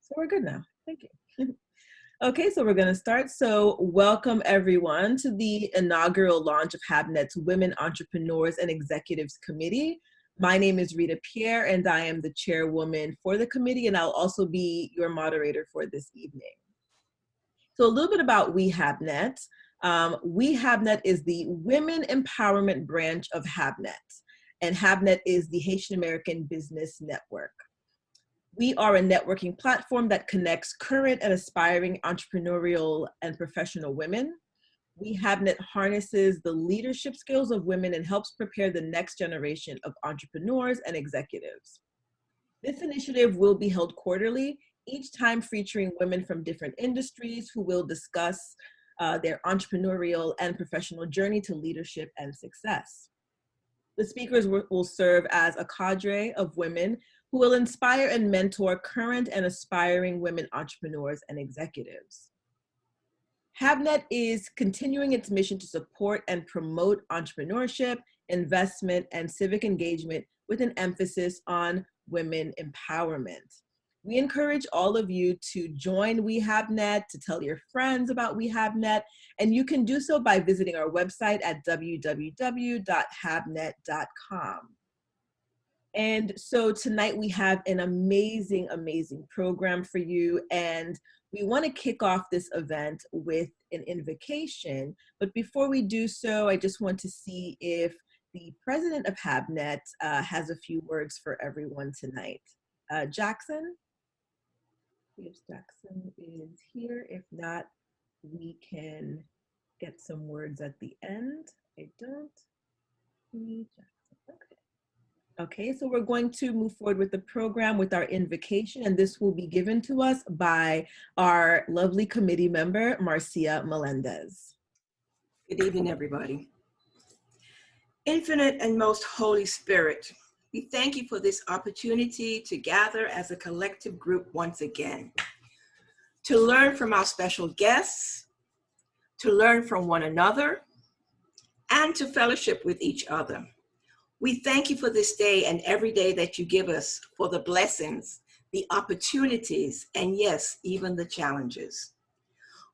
So we're good now. Thank you. Okay, so we're going to start. So welcome everyone to the inaugural launch of HABNET's Women Entrepreneurs and Executives Committee. My name is Rita Pierre and I am the chairwoman for the committee, and I'll also be your moderator for this evening. So a little bit about WEE HABNET. WEE HABNET is the women empowerment branch of HABNET, and HABNET is the Haitian American Business Network. We are a networking platform that connects current and aspiring entrepreneurial and professional women. WEE HABNET harnesses the leadership skills of women and helps prepare the next generation of entrepreneurs and executives. This initiative will be held quarterly, each time featuring women from different industries who will discuss their entrepreneurial and professional journey to leadership and success. The speakers will serve as a cadre of women who will inspire and mentor current and aspiring women entrepreneurs and executives. HABNET is continuing its mission to support and promote entrepreneurship, investment, and civic engagement with an emphasis on women empowerment. We encourage all of you to join WEE HABNET, to tell your friends about WEE HABNET, and you can do so by visiting our website at www.habnet.com. And so tonight we have an amazing, amazing program for you, and we want to kick off this event with an invocation. But before we do so, I just want to see if the president of HABNET has a few words for everyone tonight. Jackson? If Jackson is here. If not, we can get some words at the end. I don't see Jackson. Okay. Okay, so we're going to move forward with the program with our invocation, and this will be given to us by our lovely committee member, Marcia Melendez. Good evening, everybody. Infinite and most Holy Spirit, we thank you for this opportunity to gather as a collective group once again, to learn from our special guests, to learn from one another, and to fellowship with each other. We thank you for this day and every day that you give us, for the blessings, the opportunities, and yes, even the challenges.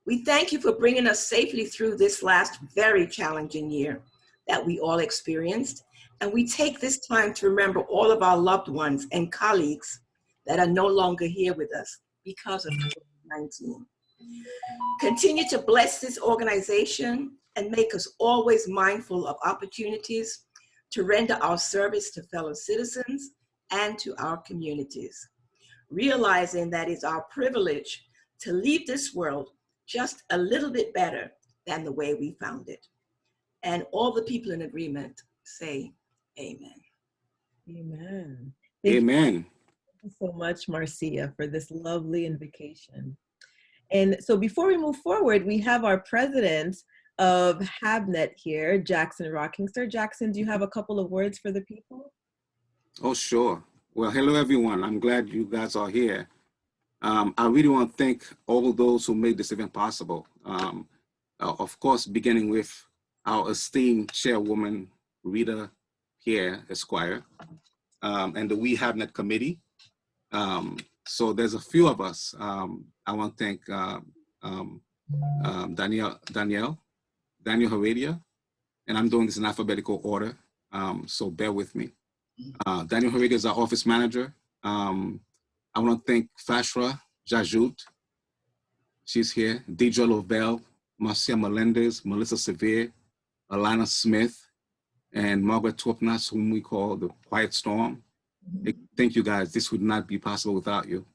We thank you for bringing us safely through this last very challenging year that we all experienced. And we take this time to remember all of our loved ones and colleagues that are no longer here with us because of COVID-19. Continue to bless this organization and make us always mindful of opportunities to render our service to fellow citizens and to our communities, realizing that it's our privilege to leave this world just a little bit better than the way we found it. And all the people in agreement say, amen. Amen. Amen. Thank you so much, Marcia, for this lovely invocation. And so before we move forward, we have our president of HABNET here, Jackson Rocking. Sir Jackson, do you have a couple of words for the people? Oh, sure. Well, hello, everyone. I'm glad you guys are here. I really want to thank all of those who made this event possible. Of course, beginning with our esteemed chairwoman, Rita Pierre, Esquire, and the WEE HABNET committee. So there's a few of us. I want to thank Daniel Heredia, and I'm doing this in alphabetical order, so bear with me. Daniel Heredia is our office manager. I want to thank Fashra Jajout. She's here. Deidre Lovell, Marcia Melendez, Melissa Sevier, Alana Smith, and Margaret Twopnas, whom we call the Quiet Storm. Thank you guys. This would not be possible without you.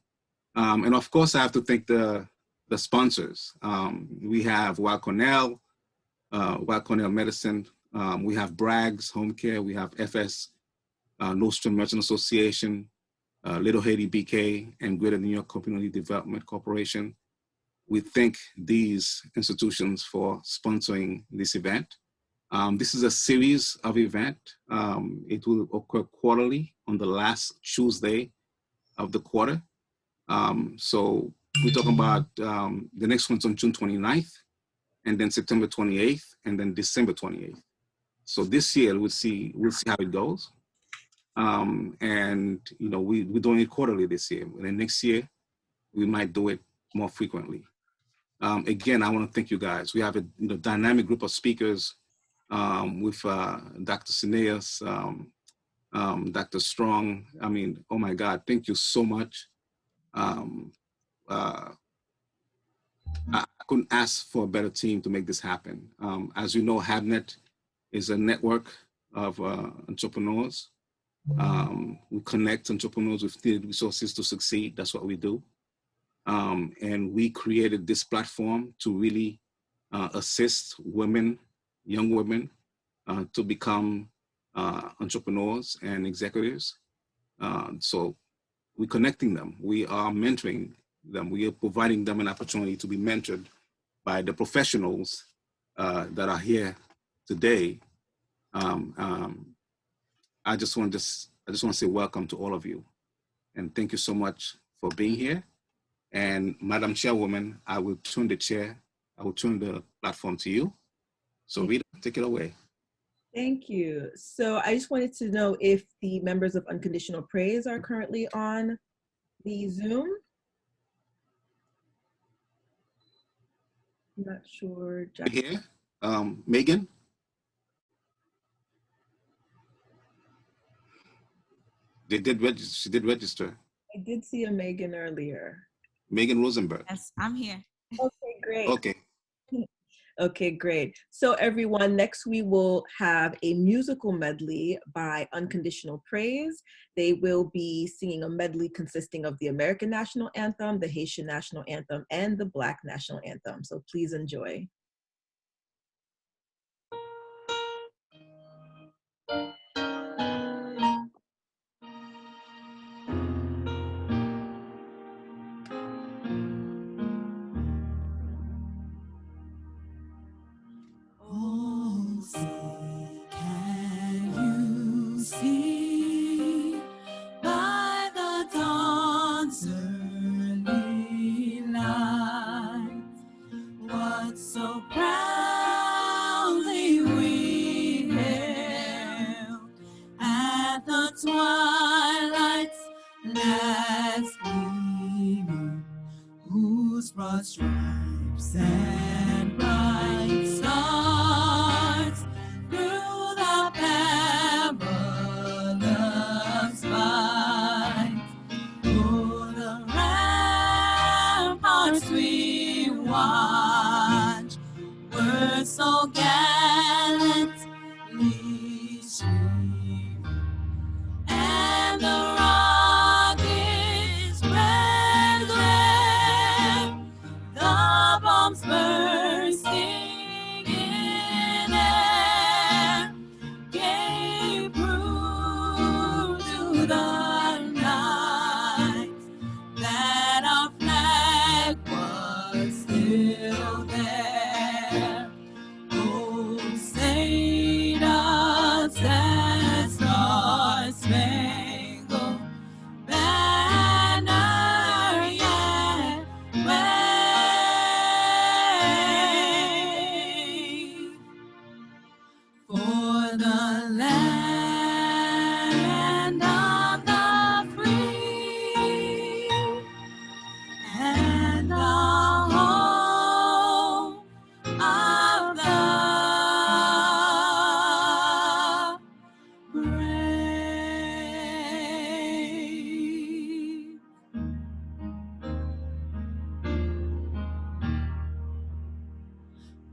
And of course, I have to thank the sponsors. We have Weill Cornell Medicine. We have Bragg's Home Care. We have FS Nordstrom Merchant Association, Little Haiti BK, and Greater New York Community Development Corporation. We thank these institutions for sponsoring this event. This is a series of events. It will occur quarterly on the last Tuesday of the quarter. So we're talking about the next one's on June 29th, and then September 28th, and then December 28th. So this year we'll see how it goes. And you know, we're doing it quarterly this year. And then next year we might do it more frequently. Again, I want to thank you guys. We have a dynamic group of speakers with Dr. Sineas, Dr. Strong. I mean, oh my God, thank you so much. I couldn't ask for a better team to make this happen. As you know, HABNET is a network of entrepreneurs. We connect entrepreneurs with needed resources to succeed. That's what we do. And we created this platform to really assist women, young women, to become entrepreneurs and executives. So we're connecting them. We are mentoring them. We are providing them an opportunity to be mentored by the professionals that are here today. I just want to say welcome to all of you, and thank you so much for being here. And Madam Chairwoman, I will turn the platform to you. So Rita, take it away. Thank you. So I just wanted to know if the members of Unconditional Praise are currently on the Zoom. I'm not sure. Here, Megan. She did register. I did see a Megan earlier. Megan Rosenberg. Yes, I'm here. Okay, great. Okay. Okay, great. So everyone, next we will have a musical medley by Unconditional Praise. They will be singing a medley consisting of the American National Anthem, the Haitian National Anthem, and the Black National Anthem. So please enjoy. Stripes and bright stars through the perilous fight. O'er the ramparts we watch, were so gallantly streaming, and the rockets red glare, the bombs bursting in air, gave proof to the night that our flag was still there. Oh, Saint us that star-spangled banner yet wave, for the land of the free and the home of the brave.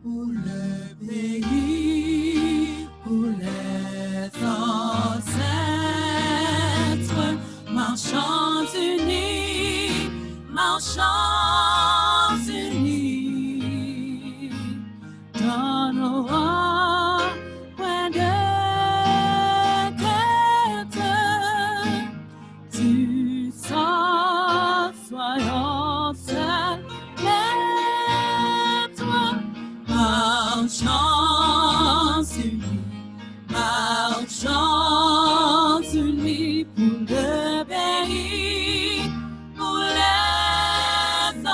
Pour le pays, pour les ancêtres, marchons unis, marchons unis, dans nos coins de tête, tu sors, soyons seuls, lève-toi. Marchons unis pour le pays, pour les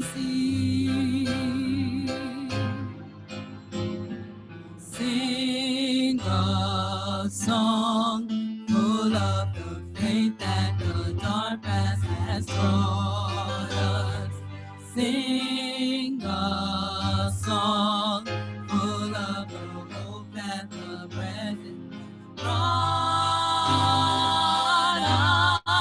sing. Sing a song full of the faith that the dark past has taught us. Sing a song full of the hope that the present brought us.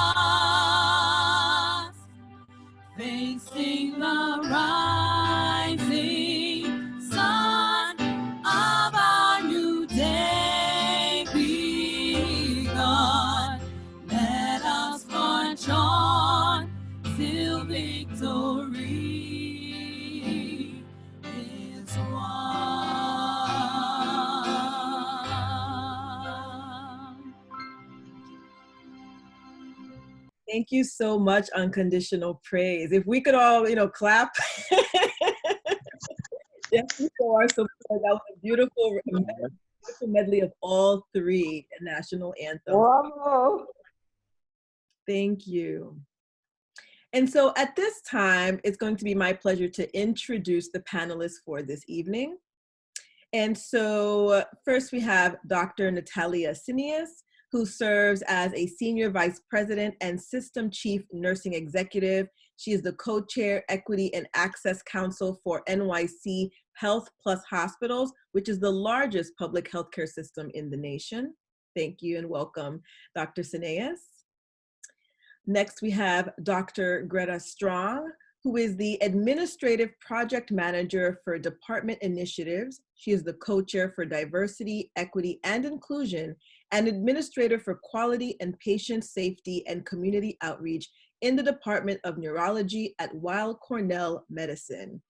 Facing the rising sun of our new day begun. Let us march on till victory is won. Thank you so much, Unconditional Praise. If we could all, clap. Thank you for our support. That was a beautiful medley of all three national anthems. Bravo. Thank you. And so at this time, it's going to be my pleasure to introduce the panelists for this evening. And so first we have Dr. Natalia Cineas, who serves as a Senior Vice President and System Chief Nursing Executive. She is the Co-Chair, Equity and Access Council for NYC Health Plus Hospitals, which is the largest public healthcare system in the nation. Thank you and welcome, Dr. Cineas. Next, we have Dr. Greta Strong, who is the Administrative Project Manager for Department Initiatives. She is the Co-Chair for Diversity, Equity, and Inclusion, and Administrator for Quality and Patient Safety and Community Outreach in the Department of Neurology at Weill Cornell Medicine.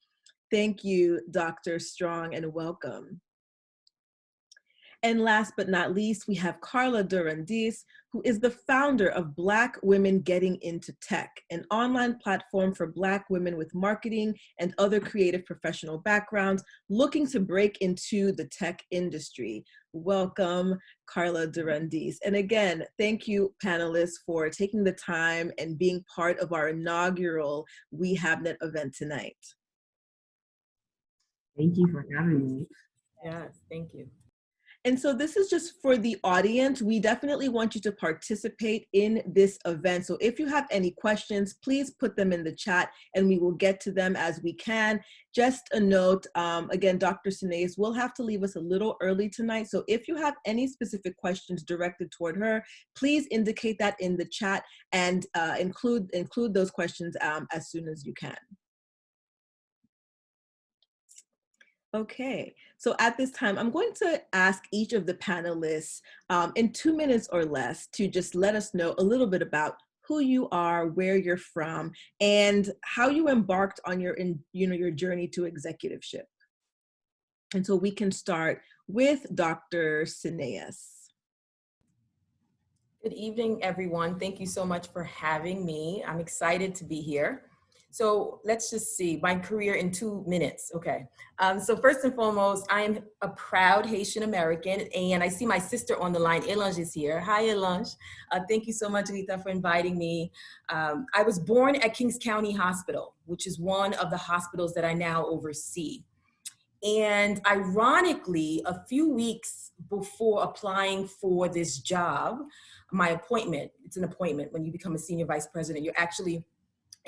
Thank you, Dr. Strong, and welcome. And last but not least, we have Carla Durandis, who is the founder of Black Women Getting Into Tech, an online platform for Black women with marketing and other creative professional backgrounds looking to break into the tech industry. Welcome, Carla Durandis. And again, thank you, panelists, for taking the time and being part of our inaugural WEE HABNET event tonight. Thank you for having me. Yes, thank you. And so this is just for the audience. We definitely want you to participate in this event. So if you have any questions, please put them in the chat and we will get to them as we can. Just a note, again, Dr. Cineas will have to leave us a little early tonight. So if you have any specific questions directed toward her, please indicate that in the chat and include those questions as soon as you can. Okay, so at this time, I'm going to ask each of the panelists in 2 minutes or less to just let us know a little bit about who you are, where you're from, and how you embarked on your journey to executiveship. And so we can start with Dr. Cineas. Good evening, everyone. Thank you so much for having me. I'm excited to be here. So let's just see my career in 2 minutes. Okay. So first and foremost, I am a proud Haitian American, and I see my sister on the line. Elange is here. Hi, Elange. Thank you so much, Rita, for inviting me. I was born at Kings County Hospital, which is one of the hospitals that I now oversee. And ironically, a few weeks before applying for this job, my appointment, it's an appointment when you become a senior vice president, you're actually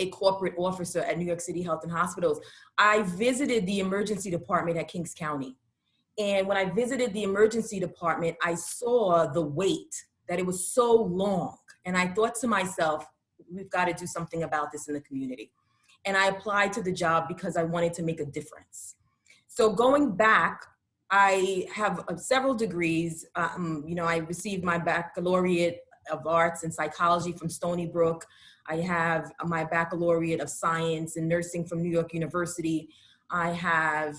a corporate officer at New York City Health and Hospitals. I visited the emergency department at Kings County. And when I visited the emergency department, I saw the wait, that it was so long. And I thought to myself, we've got to do something about this in the community. And I applied to the job because I wanted to make a difference. So going back, I have several degrees. I received my baccalaureate of arts in psychology from Stony Brook. I have my baccalaureate of science in nursing from New York University. I have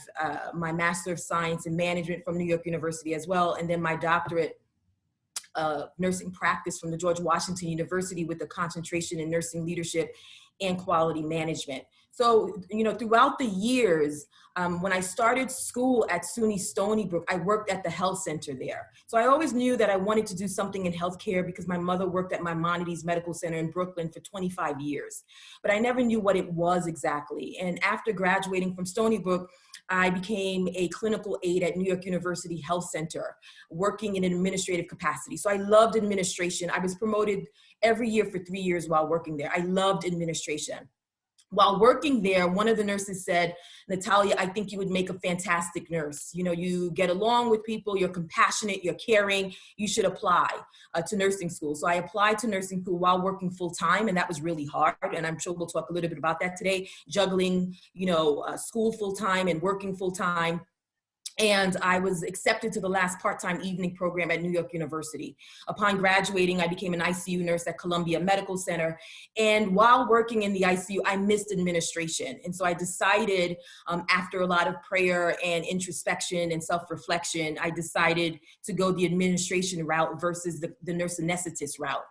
my Master of Science in Management from New York University as well. And then my doctorate of nursing practice from the George Washington University with a concentration in nursing leadership and quality management. So, throughout the years, when I started school at SUNY Stony Brook, I worked at the health center there. So I always knew that I wanted to do something in healthcare because my mother worked at Maimonides Medical Center in Brooklyn for 25 years. But I never knew what it was exactly. And after graduating from Stony Brook, I became a clinical aide at New York University Health Center, working in an administrative capacity. So I loved administration. I was promoted every year for 3 years while working there. I loved administration. While working there, one of the nurses said, "Natalia, I think you would make a fantastic nurse. You get along with people, you're compassionate, you're caring, you should apply to nursing school." So I applied to nursing school while working full time, and that was really hard. And I'm sure we'll talk a little bit about that today, juggling, school full time and working full time. And I was accepted to the last part-time evening program at New York University. Upon graduating, I became an ICU nurse at Columbia Medical Center. And while working in the ICU, I missed administration. And so I decided, after a lot of prayer and introspection and self-reflection, I decided to go the administration route versus the nurse anesthetist route.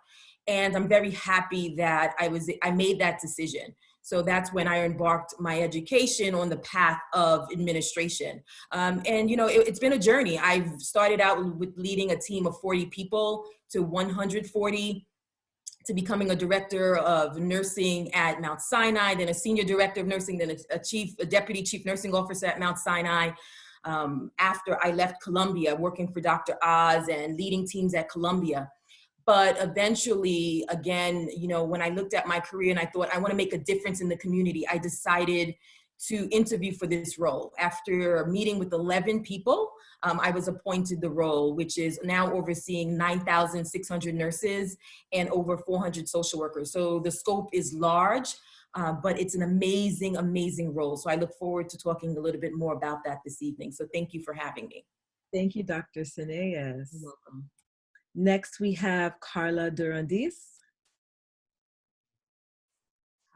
And I'm very happy that I made that decision. So that's when I embarked my education on the path of administration. It's been a journey. I've started out with leading a team of 40 people to 140, to becoming a director of nursing at Mount Sinai, then a senior director of nursing, then a deputy chief nursing officer at Mount Sinai. After I left Columbia, working for Dr. Oz and leading teams at Columbia. But eventually, again, when I looked at my career and I thought, I want to make a difference in the community, I decided to interview for this role. After meeting with 11 people, I was appointed the role, which is now overseeing 9,600 nurses and over 400 social workers. So the scope is large, but it's an amazing, amazing role. So I look forward to talking a little bit more about that this evening. So thank you for having me. Thank you, Dr. Sinayas. You're welcome. Next, we have Carla Durandis.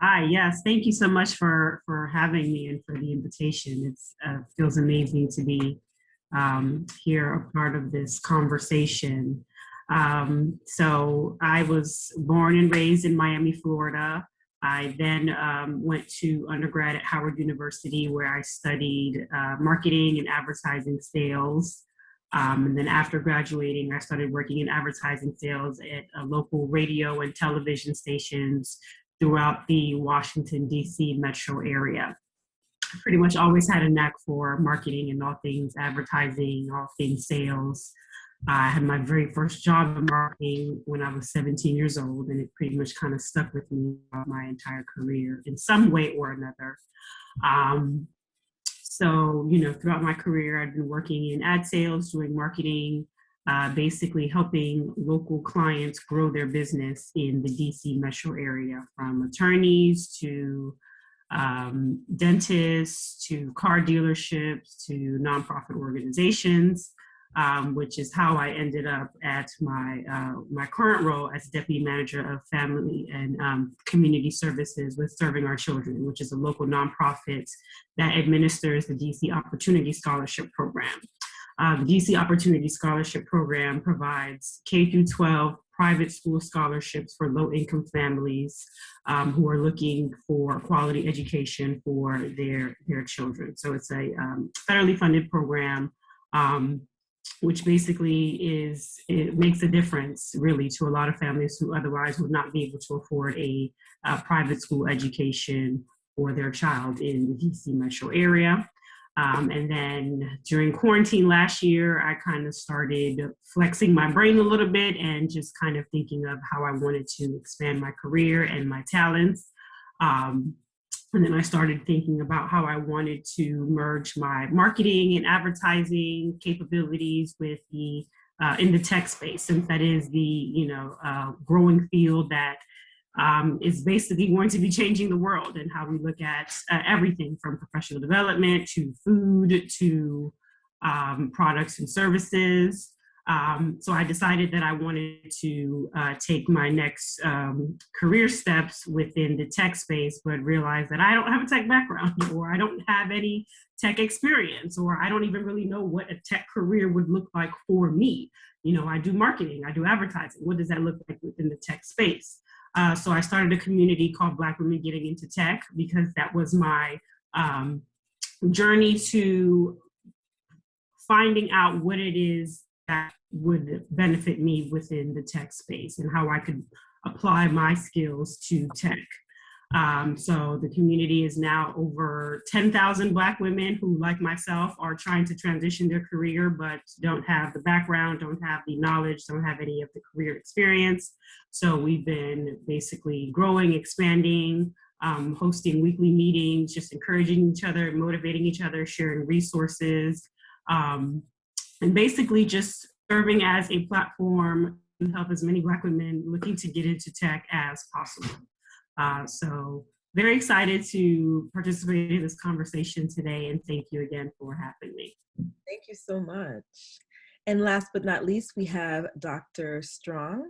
Hi, yes, thank you so much for having me and for the invitation. It feels amazing to be here, a part of this conversation. So I was born and raised in Miami, Florida. I then went to undergrad at Howard University, where I studied marketing and advertising sales. And then after graduating, I started working in advertising sales at local radio and television stations throughout the Washington, D.C. metro area. I pretty much always had a knack for marketing and all things advertising, all things sales. I had my very first job in marketing when I was 17 years old, and it pretty much kind of stuck with me my entire career in some way or another. So, throughout my career, I've been working in ad sales, doing marketing, basically helping local clients grow their business in the DC metro area, from attorneys to dentists to car dealerships to nonprofit organizations, which is how I ended up at my current role as Deputy Manager of Family and Community Services with Serving Our Children, which is a local nonprofit that administers the DC Opportunity Scholarship Program. The DC Opportunity Scholarship Program provides K through 12 private school scholarships for low-income families who are looking for quality education for their children. So it's a federally funded program, which basically it makes a difference really to a lot of families who otherwise would not be able to afford a private school education for their child in the DC metro area. And then during quarantine last year, I kind of started flexing my brain a little bit and just kind of thinking of how I wanted to expand my career and my talents. And then I started thinking about how I wanted to merge my marketing and advertising capabilities with the in the tech space, since that is the growing field that is basically going to be changing the world and how we look at everything from professional development to food to products and services. So I decided that I wanted to take my next career steps within the tech space, but realized that I don't have a tech background, or I don't have any tech experience, or I don't even really know what a tech career would look like for me. I do marketing, I do advertising. What does that look like within the tech space? So I started a community called Black Women Getting Into Tech because that was my journey to finding out what it is that would benefit me within the tech space and how I could apply my skills to tech. So the community is now over 10,000 Black women who, like myself, are trying to transition their career, but don't have the background, don't have the knowledge, don't have any of the career experience. So we've been basically growing, expanding, hosting weekly meetings, just encouraging each other, motivating each other, sharing resources, and basically just serving as a platform to help as many Black women looking to get into tech as possible. So very excited to participate in this conversation today, and thank you again for having me. Thank you so much. And last but not least, we have Dr. Strong.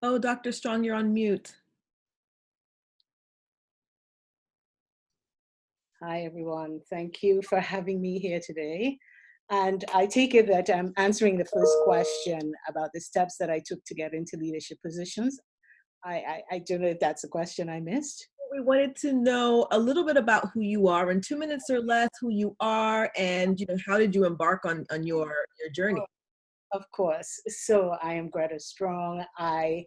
Oh, Dr. Strong, you're on mute. Hi, everyone. Thank you for having me here today. And I take it that I'm answering the first question about the steps that I took to get into leadership positions. I don't know if that's a question I missed. We wanted to know a little bit about who you are in 2 minutes or less, who you are, and how did you embark on your journey? Of course. So I am Greta Strong. I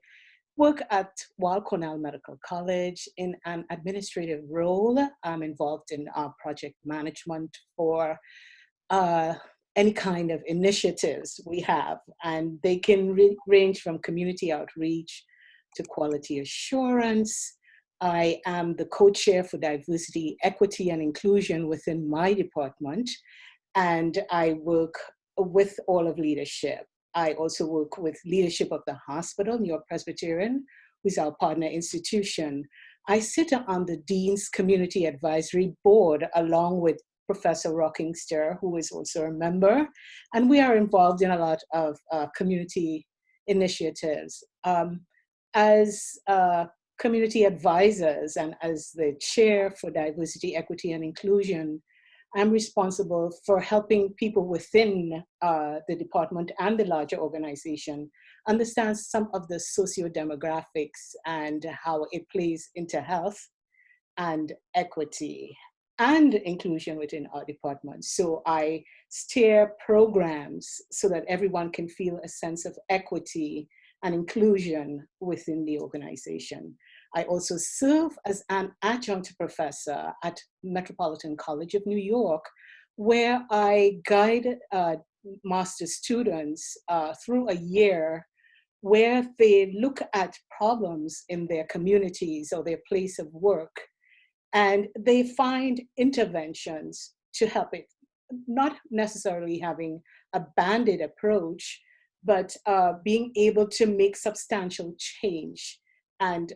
work at Weill Cornell Medical College in an administrative role. I'm involved in project management for any kind of initiatives we have, and they can range from community outreach to quality assurance. I am the co-chair for diversity, equity, and inclusion within my department, and I work with all of leadership. I also work with leadership of the hospital, New York Presbyterian, who's our partner institution. I sit on the Dean's Community Advisory Board along with Professor Rockingster, who is also a member, and we are involved in a lot of community initiatives. As community advisors and as the chair for diversity, equity, and inclusion, I'm responsible for helping people within the department and the larger organization understand some of the socio-demographics and how it plays into health and equity and inclusion within our department. So I steer programs so that everyone can feel a sense of equity and inclusion within the organization. I also serve as an adjunct professor at Metropolitan College of New York, where I guide master's students through a year where they look at problems in their communities or their place of work, and they find interventions to help it, not necessarily having a band-aid approach, but being able to make substantial change and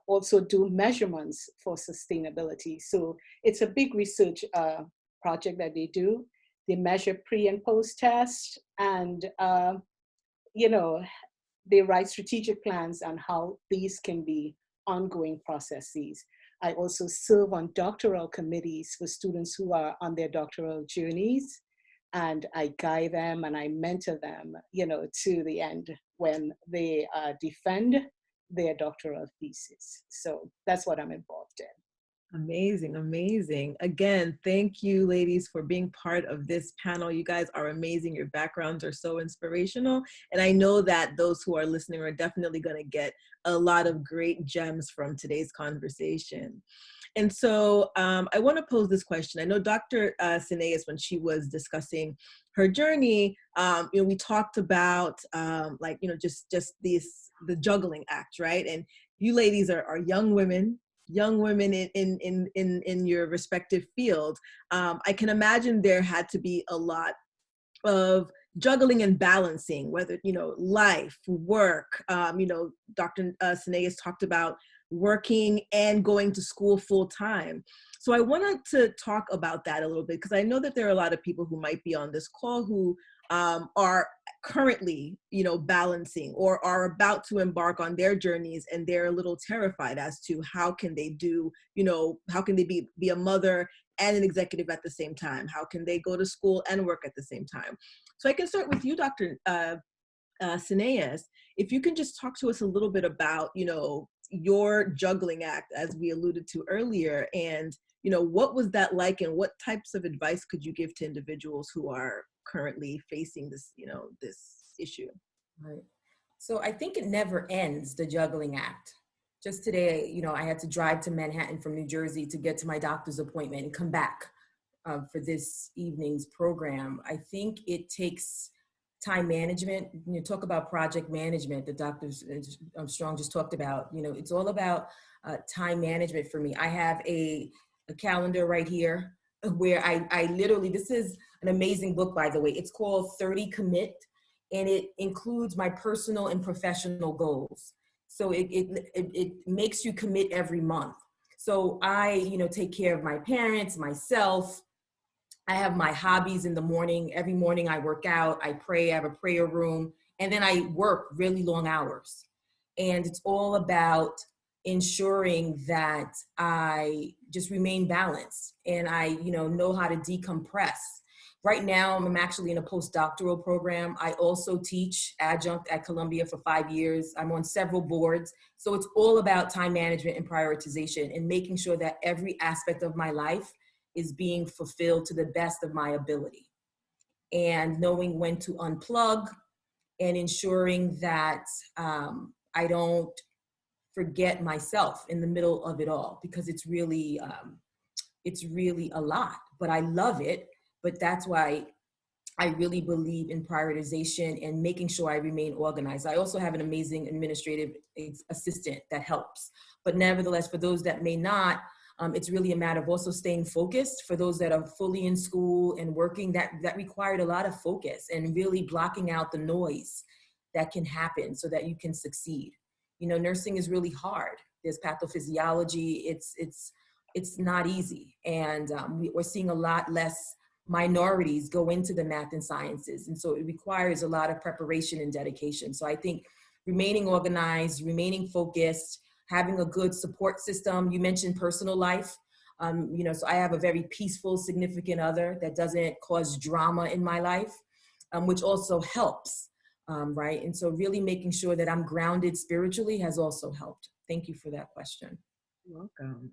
also do measurements for sustainability. So it's a big research project that they do. They measure pre and post test, and they write strategic plans on how these can be ongoing processes. I also serve on doctoral committees for students who are on their doctoral journeys, and I guide them and I mentor them, to the end when they defend their doctoral thesis. So that's what I'm involved in. Amazing, amazing. Again, thank you, ladies, for being part of this panel. You guys are amazing. Your backgrounds are so inspirational. And I know that those who are listening are definitely going to get a lot of great gems from today's conversation. And so I want to pose this question. I know Dr. Sineas, when she was discussing her journey, we talked about just the juggling act, right? And you ladies are young women in your respective fields. I can imagine there had to be a lot of juggling and balancing, whether, life, work. Dr. Sineas talked about working and going to school full time. So I wanted to talk about that a little bit, because I know that there are a lot of people who might be on this call who are currently, balancing or are about to embark on their journeys, and they're a little terrified as to how can they do, how can they be a mother and an executive at the same time? How can they go to school and work at the same time? So I can start with you, Dr. Sineas. If you can just talk to us a little bit about, your juggling act, as we alluded to earlier, and, what was that like, and what types of advice could you give to individuals who are currently facing this, this issue? Right. So I think it never ends, the juggling act. Just today, I had to drive to Manhattan from New Jersey to get to my doctor's appointment and come back for this evening's program. I think it takes time management. You talk about project management that Dr. Strong just talked about. It's all about time management for me. I have a calendar right here where I literally, this is an amazing book, by the way. It's called 30 Commit, and it includes my personal and professional goals. So it makes you commit every month. So I, take care of my parents, myself. I have my hobbies in the morning. Every morning I work out, I pray, I have a prayer room, and then I work really long hours. And it's all about ensuring that I just remain balanced and I, know how to decompress. Right now, I'm actually in a postdoctoral program. I also teach adjunct at Columbia for 5 years. I'm on several boards. So it's all about time management and prioritization and making sure that every aspect of my life is being fulfilled to the best of my ability. And knowing when to unplug and ensuring that I don't forget myself in the middle of it all, because it's really a lot, but I love it. But that's why I really believe in prioritization and making sure I remain organized. I also have an amazing administrative assistant that helps. But nevertheless, for those that may not, it's really a matter of also staying focused. For those that are fully in school and working, that required a lot of focus and really blocking out the noise that can happen so that you can succeed. Nursing is really hard. There's pathophysiology. It's not easy. And we're seeing a lot less minorities go into the math and sciences. And so it requires a lot of preparation and dedication. So I think remaining organized, remaining focused, having a good support system. You mentioned personal life. So I have a very peaceful, significant other that doesn't cause drama in my life, which also helps, right? And so really making sure that I'm grounded spiritually has also helped. Thank you for that question. You're welcome.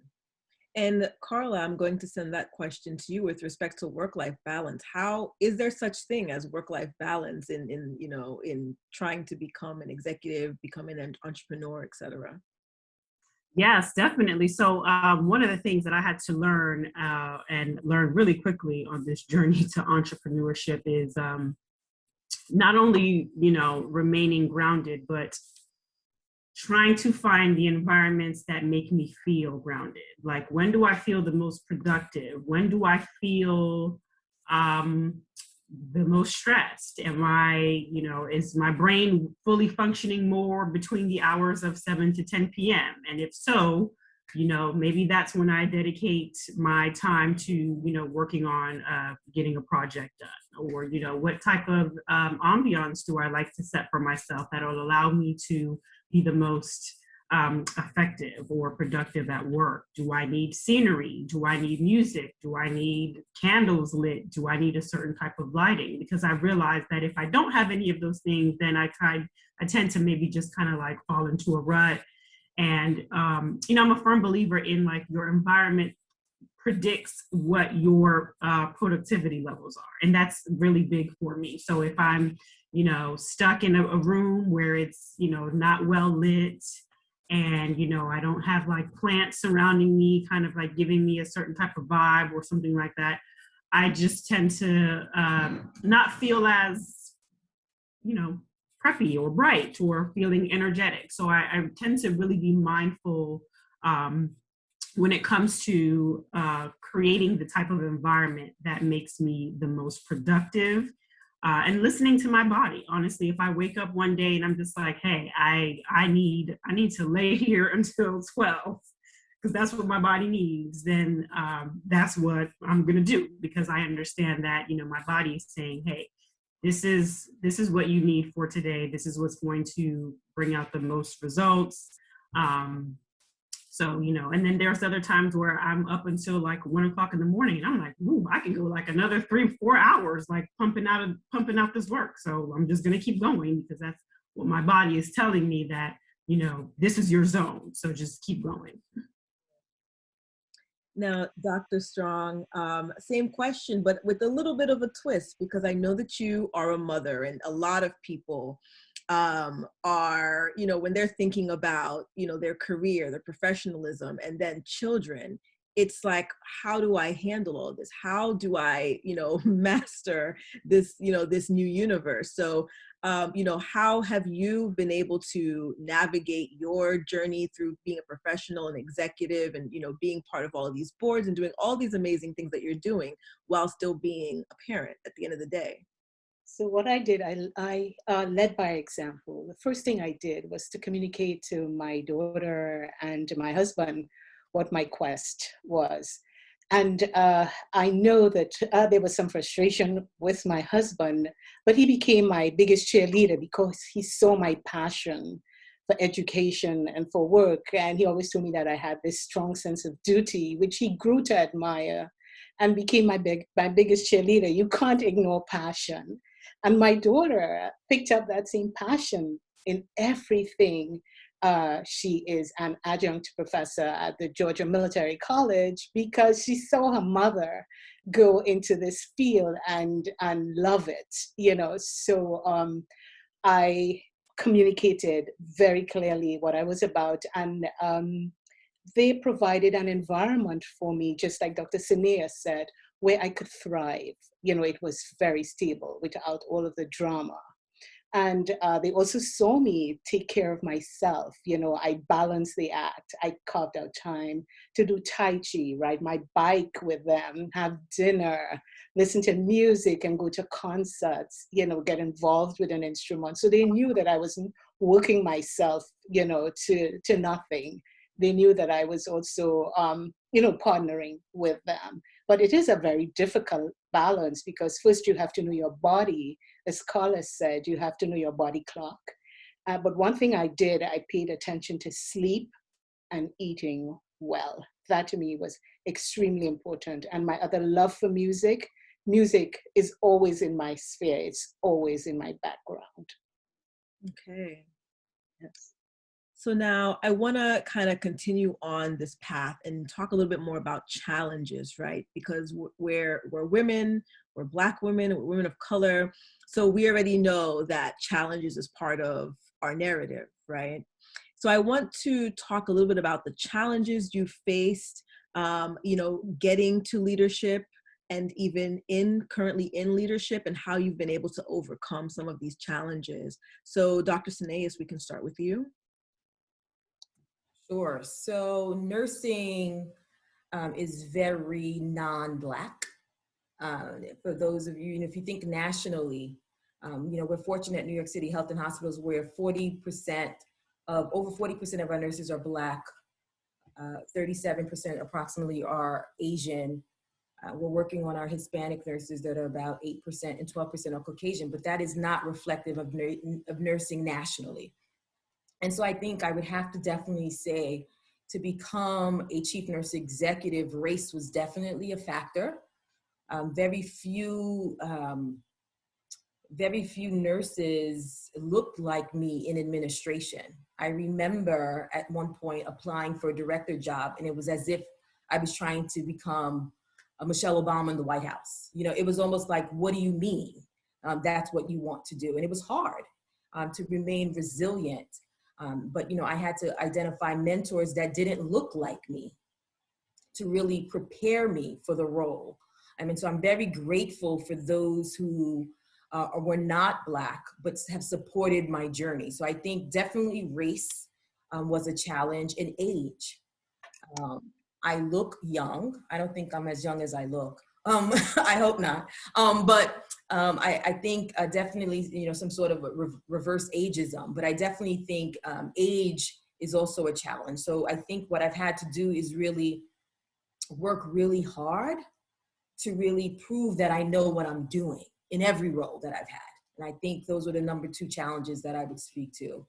And Carla, I'm going to send that question to you with respect to work-life balance. How is there such thing as work-life balance in trying to become an executive, becoming an entrepreneur, et cetera? Yes, definitely. So one of the things that I had to learn and learn really quickly on this journey to entrepreneurship is not only, remaining grounded, but trying to find the environments that make me feel grounded. Like, when do I feel the most productive? When do I feel the most stressed? Am I, is my brain fully functioning more between the hours of 7 to 10 p.m.? And if so, maybe that's when I dedicate my time to, working on getting a project done. Or, what type of ambiance do I like to set for myself that will allow me to be the most effective or productive at work? Do I need scenery? Do I need music? Do I need candles lit? Do I need a certain type of lighting? Because I realized that if I don't have any of those things, then I tend to maybe just kind of like fall into a rut. And, I'm a firm believer in, like, your environment predicts what your productivity levels are. And that's really big for me. So if I'm, stuck in a room where it's, not well lit, and, I don't have like plants surrounding me, kind of like giving me a certain type of vibe or something like that, I just tend to not feel as, preppy or bright or feeling energetic. So I tend to really be mindful when it comes to creating the type of environment that makes me the most productive, and listening to my body. Honestly, if I wake up one day and I'm just like, hey, I need to lay here until 12, because that's what my body needs, then that's what I'm gonna do, because I understand that, my body is saying, hey, this is what you need for today. This is what's going to bring out the most results. So, you know, and then there's other times where I'm up until like 1 o'clock in the morning and I'm like, ooh, I can go like another 3-4 hours, like pumping out this work. So I'm just going to keep going because that's what my body is telling me, that, you know, this is your zone. So just keep going. Now, Dr. Strong, same question, but with a little bit of a twist, because I know that you are a mother, and a lot of people are, you know, when they're thinking about, you know, their career, their professionalism, and then children, it's like, how do I handle all this? How do I, you know, master this, you know, this new universe? So, you know, how have you been able to navigate your journey through being a professional and executive and, you know, being part of all of these boards and doing all these amazing things that you're doing while still being a parent at the end of the day? So what I did, I led by example. The first thing I did was to communicate to my daughter and to my husband what my quest was. And I know that there was some frustration with my husband, but he became my biggest cheerleader because he saw my passion for education and for work. And he always told me that I had this strong sense of duty, which he grew to admire and became my biggest cheerleader. You can't ignore passion. And my daughter picked up that same passion in everything. She is an adjunct professor at the Georgia Military College because she saw her mother go into this field and love it, you know. So I communicated very clearly what I was about, and they provided an environment for me, just like Dr. Sinea said, where I could thrive. You know, it was very stable without all of the drama. And they also saw me take care of myself. You know, I balanced the act. I carved out time to do Tai Chi, ride my bike with them, have dinner, listen to music and go to concerts, you know, get involved with an instrument. So they knew that I wasn't working myself, you know, to nothing. They knew that I was also, you know, partnering with them. But it is a very difficult balance because first you have to know your body. As Carlos said, you have to know your body clock. But one thing I did, I paid attention to sleep and eating well. That to me was extremely important. And my other love for music, music is always in my sphere. It's always in my background. Okay. Yes. So now I want to kind of continue on this path and talk a little bit more about challenges, right? Because we're women, we're Black women, we're women of color. So we already know that challenges is part of our narrative, right? So I want to talk a little bit about the challenges you faced, you know, getting to leadership and even currently in leadership, and how you've been able to overcome some of these challenges. So Dr. Sineas, we can start with you. Sure. So nursing is very non-Black. For those of you, if you think nationally, you know, we're fortunate at New York City Health and Hospitals where over 40% of our nurses are Black, 37% approximately are Asian. We're working on our Hispanic nurses that are about 8% and 12% are Caucasian, but that is not reflective of nursing nationally. And so I think I would have to definitely say, to become a chief nurse executive, race was definitely a factor. Very few nurses looked like me in administration. I remember at one point applying for a director job, and it was as if I was trying to become a Michelle Obama in the White House. You know, it was almost like, what do you mean? That's what you want to do. And it was hard to remain resilient. But, you know, I had to identify mentors that didn't look like me to really prepare me for the role. I mean, so I'm very grateful for those who were not Black, but have supported my journey. So I think definitely race was a challenge, and age. I look young. I don't think I'm as young as I look. I hope not. But I think definitely, you know, some sort of reverse ageism, but I definitely think age is also a challenge. So I think what I've had to do is really work really hard to really prove that I know what I'm doing in every role that I've had. And I think those are the number 2 challenges that I would speak to.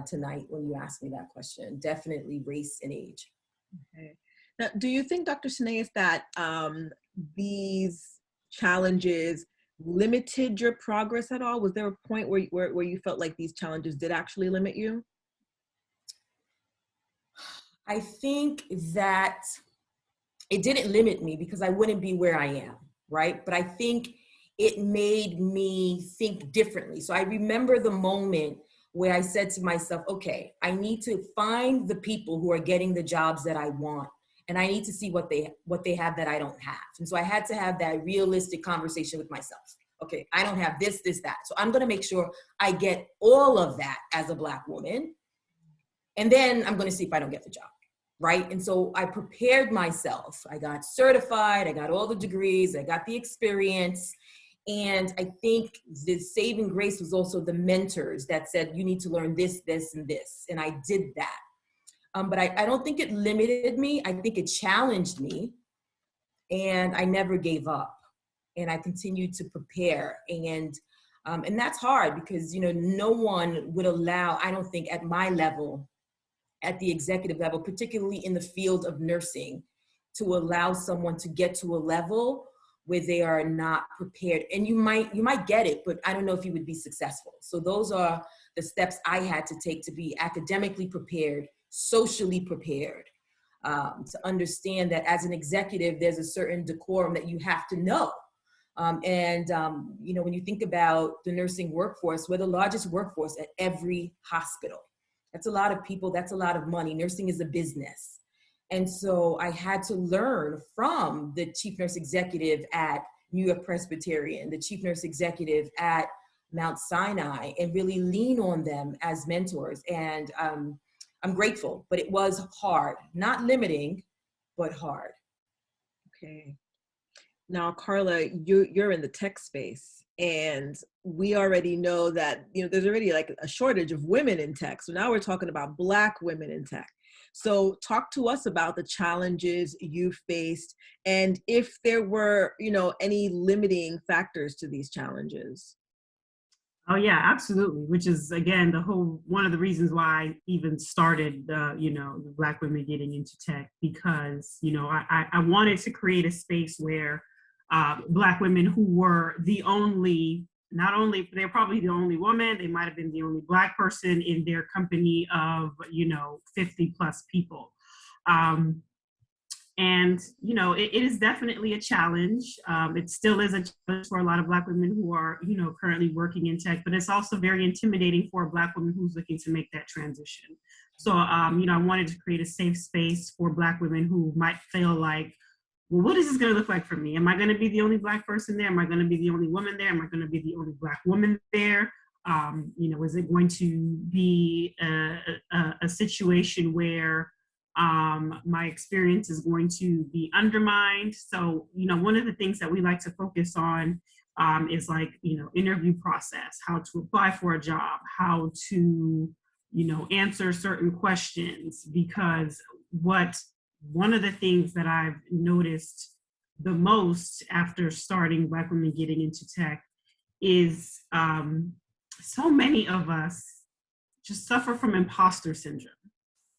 tonight when you asked me that question. Definitely race and age. Okay. Now, do you think, Dr. Sineas, that these challenges limited your progress at all? Was there a point where you felt like these challenges did actually limit you? I think that it didn't limit me because I wouldn't be where I am, right? But I think it made me think differently. So I remember the moment where I said to myself, okay, I need to find the people who are getting the jobs that I want. And I need to see what they have that I don't have. And so I had to have that realistic conversation with myself. Okay, I don't have this, that. So I'm gonna make sure I get all of that as a Black woman. And then I'm gonna see if I don't get the job, right? And so I prepared myself. I got certified, I got all the degrees, I got the experience. And I think the saving grace was also the mentors that said, you need to learn this, this, and this. And I did that. But I don't think it limited me. I think it challenged me. And I never gave up. And I continued to prepare. And that's hard because, no one would allow, I don't think at my level, at the executive level, particularly in the field of nursing, to allow someone to get to a level where they are not prepared. And you might get it, but I don't know if you would be successful. So those are the steps I had to take to be academically prepared, socially prepared, to understand that as an executive, there's a certain decorum that you have to know. When you think about the nursing workforce, we're the largest workforce at every hospital. That's a lot of people, that's a lot of money. Nursing is a business. And so I had to learn from the chief nurse executive at New York Presbyterian, the chief nurse executive at Mount Sinai, and really lean on them as mentors. And I'm grateful, but it was hard, not limiting, but hard. Okay. Now, Carla, you're in the tech space, and we already know that, there's already like a shortage of women in tech. So now we're talking about Black women in tech. So talk to us about the challenges you faced and if there were, any limiting factors to these challenges. Oh yeah, absolutely. Which is, again, one of the reasons why I even started, the Black women getting into tech, because, I wanted to create a space where Black women who were they're probably the only woman, they might've been the only Black person in their company of, 50 plus people. It is definitely a challenge. It still is a challenge for a lot of Black women who are, currently working in tech, but it's also very intimidating for a Black woman who's looking to make that transition. So, I wanted to create a safe space for Black women who might feel like, well, what is this going to look like for me? Am I going to be the only Black person there? Am I going to be the only woman there? Am I going to be the only Black woman there? Is it going to be a situation where my experience is going to be undermined? So, one of the things that we like to focus on is interview process, how to apply for a job, how to, answer certain questions, because one of the things that I've noticed the most after starting Black Women Getting into Tech is so many of us just suffer from imposter syndrome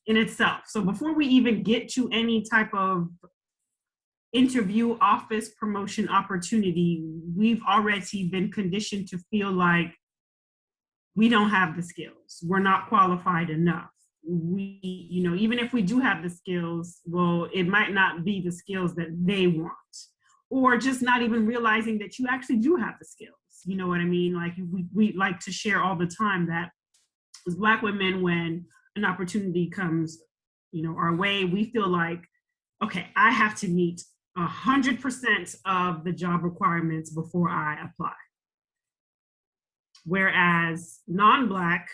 in itself. So before we even get to any type of interview, office, promotion opportunity, we've already been conditioned to feel like we don't have the skills. We're not qualified enough. Even if we do have the skills, well, it might not be the skills that they want, or just not even realizing that you actually do have the skills. You know what I mean? Like we like to share all the time that as Black women, when an opportunity comes, our way, we feel like, okay, I have to meet 100% of the job requirements before I apply. Whereas non-Black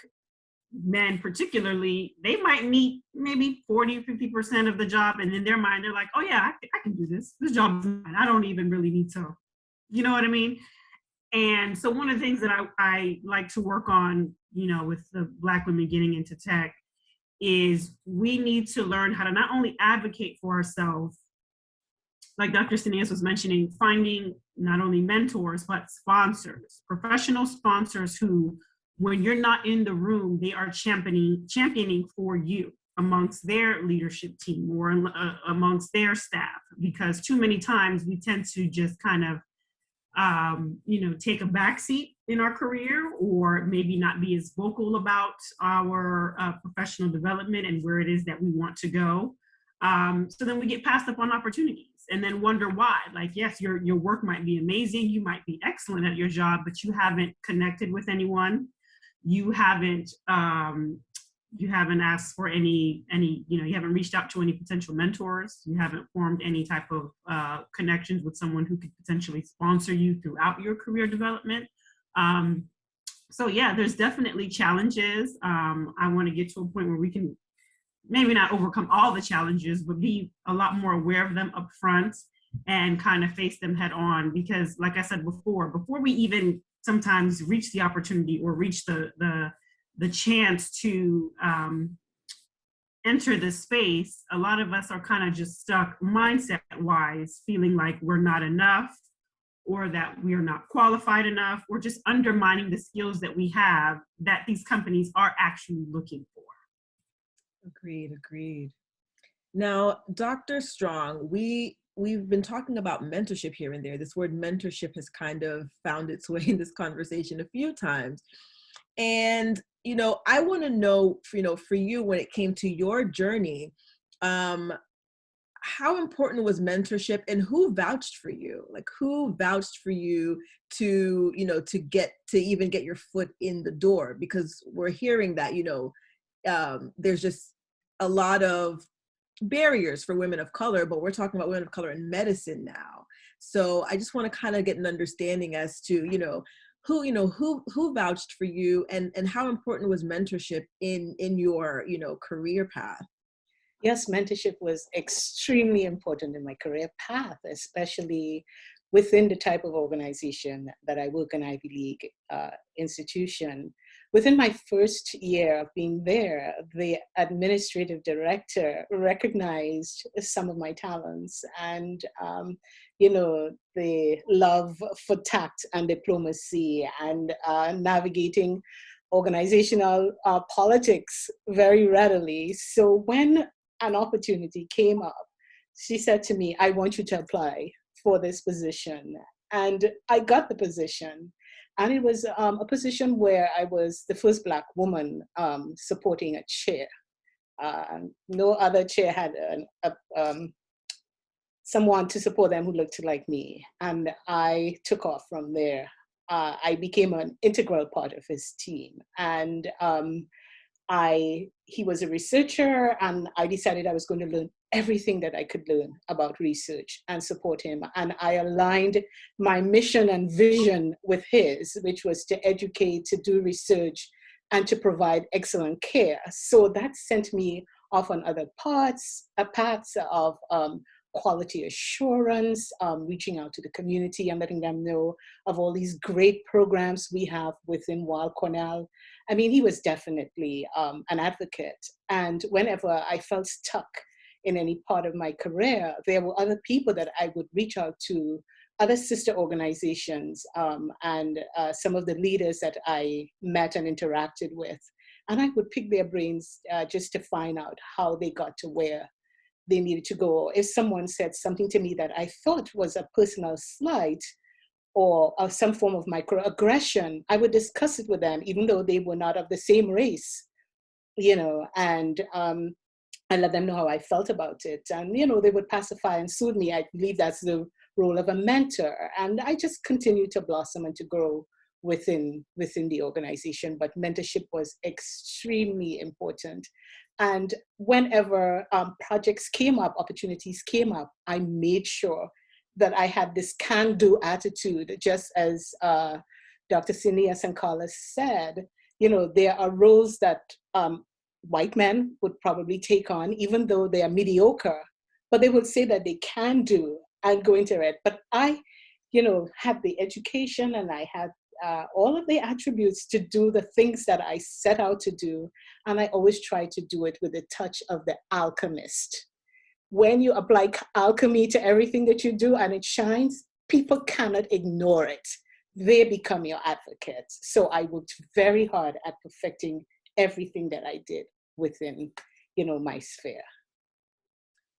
men particularly, they might meet maybe 40 or 50% of the job, and in their mind, they're like, oh yeah, I can do this. This job is mine. I don't even really need to, you know what I mean? And so one of the things that I like to work on, with the Black women getting into tech, is we need to learn how to not only advocate for ourselves, like Dr. Sineas was mentioning, finding not only mentors, but sponsors, professional sponsors who when you're not in the room, they are championing for you amongst their leadership team or amongst their staff, because too many times we tend to just kind of take a backseat in our career, or maybe not be as vocal about our professional development and where it is that we want to go. So then we get passed up on opportunities and then wonder why. Like, yes, your work might be amazing, you might be excellent at your job, but you haven't connected with anyone. You haven't asked for any, you haven't reached out to any potential mentors. You haven't formed any type of connections with someone who could potentially sponsor you throughout your career development. So yeah, there's definitely challenges. I want to get to a point where we can maybe not overcome all the challenges, but be a lot more aware of them up front and kind of face them head on. Because like I said before we even sometimes reach the opportunity or reach the chance to enter this space, a lot of us are kind of just stuck mindset wise, feeling like we're not enough, or that we are not qualified enough, or just undermining the skills that we have that these companies are actually looking for. Agreed. Now, Dr. Strong, we've been talking about mentorship here and there. This word mentorship has kind of found its way in this conversation a few times. And, I want to know, for you, when it came to your journey, how important was mentorship, and who vouched for you? Like, who vouched for you to even get your foot in the door? Because we're hearing that, there's just a lot of barriers for women of color, but we're talking about women of color in medicine now. So I just want to kind of get an understanding as to, who vouched for you, and how important was mentorship in your, career path? Yes, mentorship was extremely important in my career path, especially within the type of organization that I work in, Ivy League institution. Within my first year of being there, the administrative director recognized some of my talents, and the love for tact and diplomacy and navigating organizational politics very readily. So when an opportunity came up, she said to me, "I want you to apply for this position." And I got the position. And it was a position where I was the first Black woman supporting a chair. No other chair had someone to support them who looked like me. And I took off from there. I became an integral part of his team. And he was a researcher, and I decided I was going to learn everything that I could learn about research and support him. And I aligned my mission and vision with his, which was to educate, to do research, and to provide excellent care. So that sent me off on other paths of quality assurance, reaching out to the community and letting them know of all these great programs we have within Weill Cornell. I mean, he was definitely an advocate. And whenever I felt stuck in any part of my career, there were other people that I would reach out to, other sister organizations, and some of the leaders that I met and interacted with. And I would pick their brains just to find out how they got to where they needed to go. If someone said something to me that I thought was a personal slight or some form of microaggression, I would discuss it with them, even though they were not of the same race, and I let them know how I felt about it. And, they would pacify and soothe me. I believe that's the role of a mentor. And I just continued to blossom and to grow within the organization. But mentorship was extremely important. And whenever projects came up, opportunities came up, I made sure that I had this can-do attitude, just as Dr. Sinia Sankala said. There are roles that white men would probably take on, even though they are mediocre, but they would say that they can do and go into it. But I, had the education, and I had all of the attributes to do the things that I set out to do. And I always try to do it with a touch of the alchemist. When you apply alchemy to everything that you do and it shines, people cannot ignore it. they become your advocates. So I worked very hard at perfecting everything that I did within, my sphere.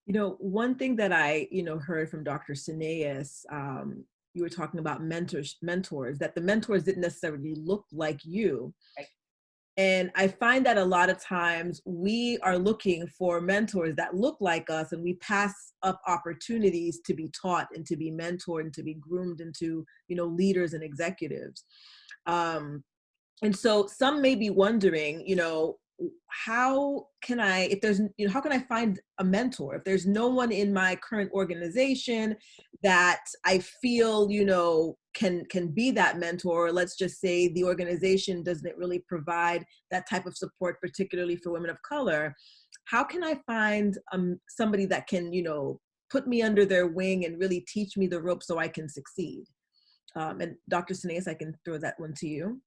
One thing that I, heard from Dr. Sineas, you were talking about mentors, that the mentors didn't necessarily look like you. Right. And I find that a lot of times we are looking for mentors that look like us, and we pass up opportunities to be taught and to be mentored and to be groomed into, leaders and executives. And so some may be wondering, how can I find a mentor if there's no one in my current organization that I feel, can be that mentor? Or let's just say the organization doesn't really provide that type of support, particularly for women of color. How can I find somebody that can, put me under their wing and really teach me the ropes so I can succeed? And Dr. Sineas, I can throw that one to you.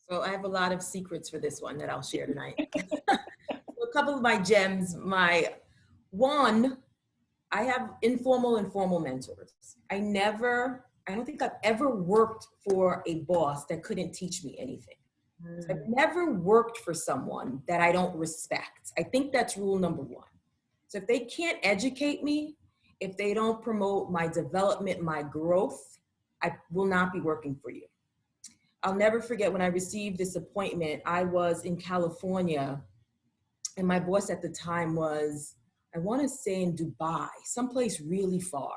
So I have a lot of secrets for this one that I'll share tonight. A couple of my gems. I have informal and formal mentors. I don't think I've ever worked for a boss that couldn't teach me anything. So I've never worked for someone that I don't respect. I think that's rule number one. So if they can't educate me, if they don't promote my development, my growth, I will not be working for you. I'll never forget when I received this appointment. I was in California, and my boss at the time was, I want to say in Dubai, someplace really far.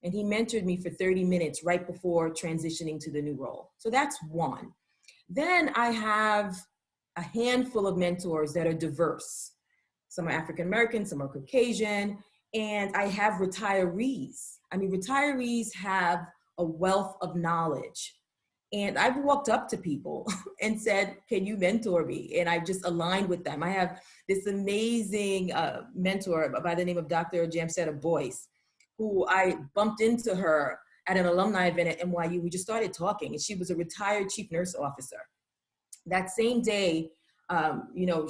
And he mentored me for 30 minutes right before transitioning to the new role. So that's one. Then I have a handful of mentors that are diverse. Some are African-American, some are Caucasian, and I have retirees. Retirees have a wealth of knowledge. And I've walked up to people and said, can you mentor me? And I've just aligned with them. I have this amazing mentor by the name of Dr. Jamsetta Boyce, who I bumped into her at an alumni event at NYU. We just started talking, and she was a retired chief nurse officer. That same day,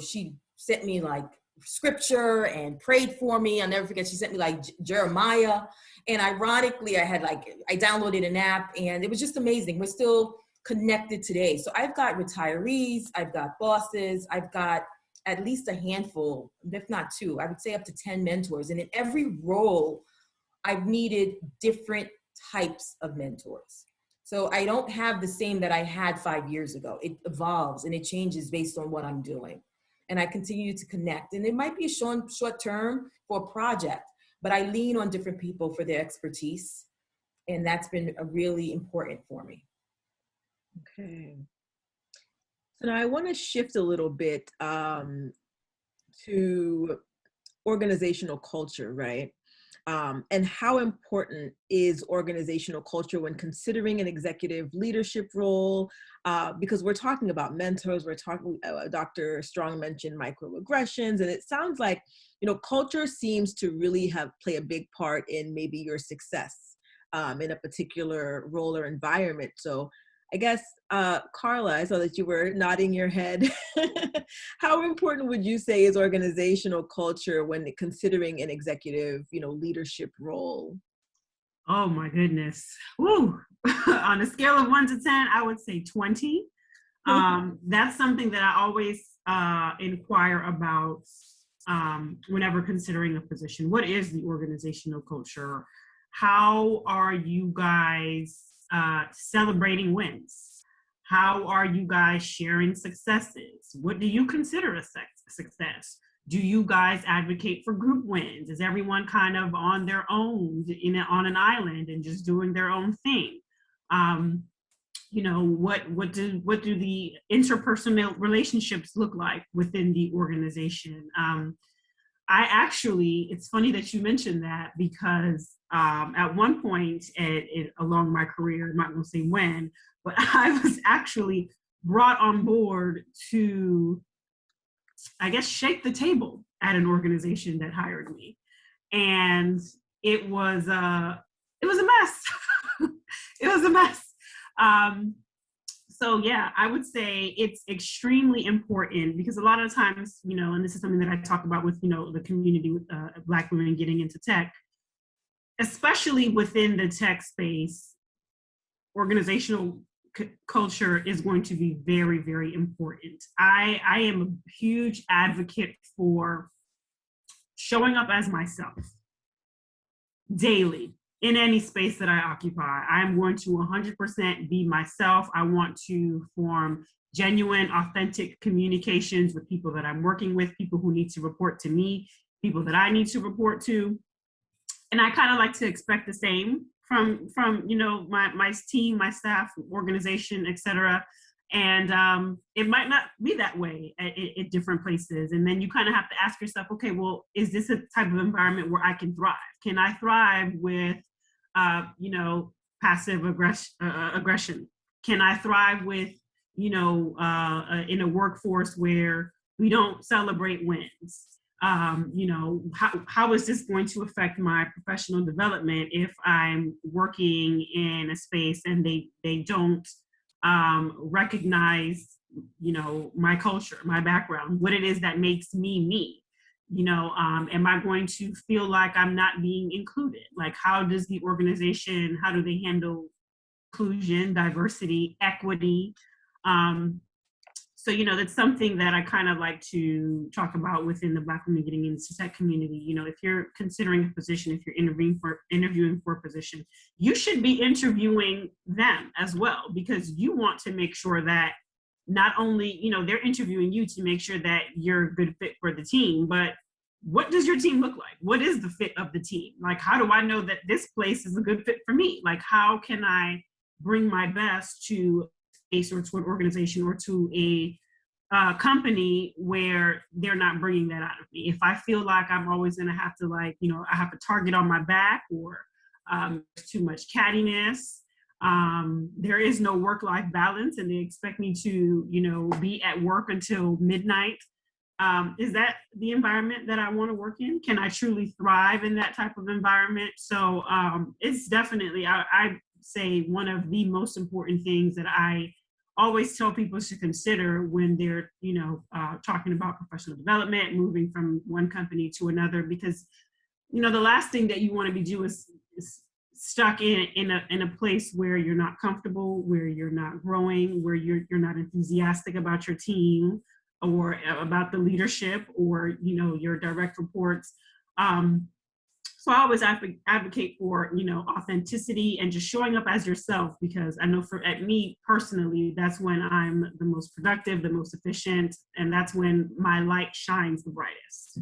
she sent me like scripture and prayed for me. I'll never forget, she sent me like Jeremiah. And ironically, I downloaded an app, and it was just amazing. We're still connected today. So I've got retirees, I've got bosses, I've got at least a handful, if not two, I would say up to 10 mentors. And in every role, I've needed different types of mentors. So I don't have the same that I had 5 years ago. It evolves and it changes based on what I'm doing. And I continue to connect. And it might be a short term for a project, but I lean on different people for their expertise. And that's been really important for me. Okay. So now I want to shift a little bit to organizational culture, right? And how important is organizational culture when considering an executive leadership role? Because we're talking about mentors, Dr. Strong mentioned microaggressions, and it sounds like, culture seems to really play a big part in maybe your success in a particular role or environment. So I guess, Carla, I saw that you were nodding your head. How important would you say is organizational culture when considering an executive, leadership role? Oh my goodness. Woo. On a scale of 1 to 10, I would say 20. That's something that I always inquire about whenever considering a position. What is the organizational culture? How are you guys celebrating wins? How are you guys sharing successes? What do you consider a success? Do you guys advocate for group wins? Is everyone kind of on their own, on an island and just doing their own thing? What do the interpersonal relationships look like within the organization? It's funny that you mentioned that, because at one point along my career, I'm not going to say when, but I was actually brought on board to, I guess, shake the table at an organization that hired me. And it was a mess. It was a mess. So yeah, I would say it's extremely important, because a lot of times, and this is something that I talk about with, the community with Black women getting into tech, especially within the tech space, organizational culture is going to be very, very important. I am a huge advocate for showing up as myself daily in any space that I occupy. I'm going to 100% be myself. I want to form genuine, authentic communications with people that I'm working with, people who need to report to me, people that I need to report to. And I kind of like to expect the same from you know, my team, my staff, organization, etc. And it might not be that way at different places. And then you kind of have to ask yourself, okay, well, is this a type of environment where I can thrive? Can I thrive with, you know, passive aggression? Can I thrive with, you know, in a workforce where we don't celebrate wins? You know, how is this going to affect my professional development if I'm working in a space and they don't recognize, you know, my culture, my background, what it is that makes me me? You know, am I going to feel like I'm not being included? Like, how does the organization, how do they handle inclusion, diversity, equity? So, you know, that's something that I kind of like to talk about within the Black Women Getting Into Tech community. You know, if you're considering a position, if you're interviewing for a position, you should be interviewing them as well, because you want to make sure that not only, you know, they're interviewing you to make sure that you're a good fit for the team, but what does your team look like? What is the fit of the team? Like, how do I know that this place is a good fit for me? Like, how can I bring my best to a space or to an organization or to a company where they're not bringing that out of me? If I feel like I'm always going to have to, like, you know, I have a target on my back, or too much cattiness, there is no work-life balance, and they expect me to, you know, be at work until midnight. Is that the environment that I want to work in? Can I truly thrive in that type of environment? So it's definitely, I say, one of the most important things that I always tell people to consider when they're, you know, talking about professional development, moving from one company to another, because, you know, the last thing that you want to be doing is stuck in a place where you're not comfortable, where you're not growing, where you're not enthusiastic about your team or about the leadership or, you know, your direct reports. So I always advocate for, you know, authenticity and just showing up as yourself, because I know at me personally, that's when I'm the most productive, the most efficient, and that's when my light shines the brightest.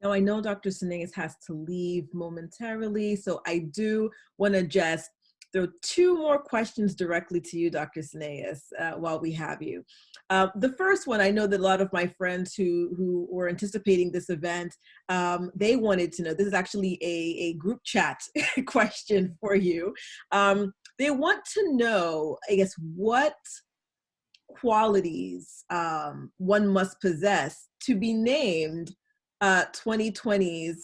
Now, I know Dr. Senayas has to leave momentarily, so I do want to just throw two more questions directly to you, Dr. Senayas, while we have you. The first one, I know that a lot of my friends who were anticipating this event, they wanted to know, this is actually a group chat question for you. They want to know, I guess, what qualities one must possess to be named 2020's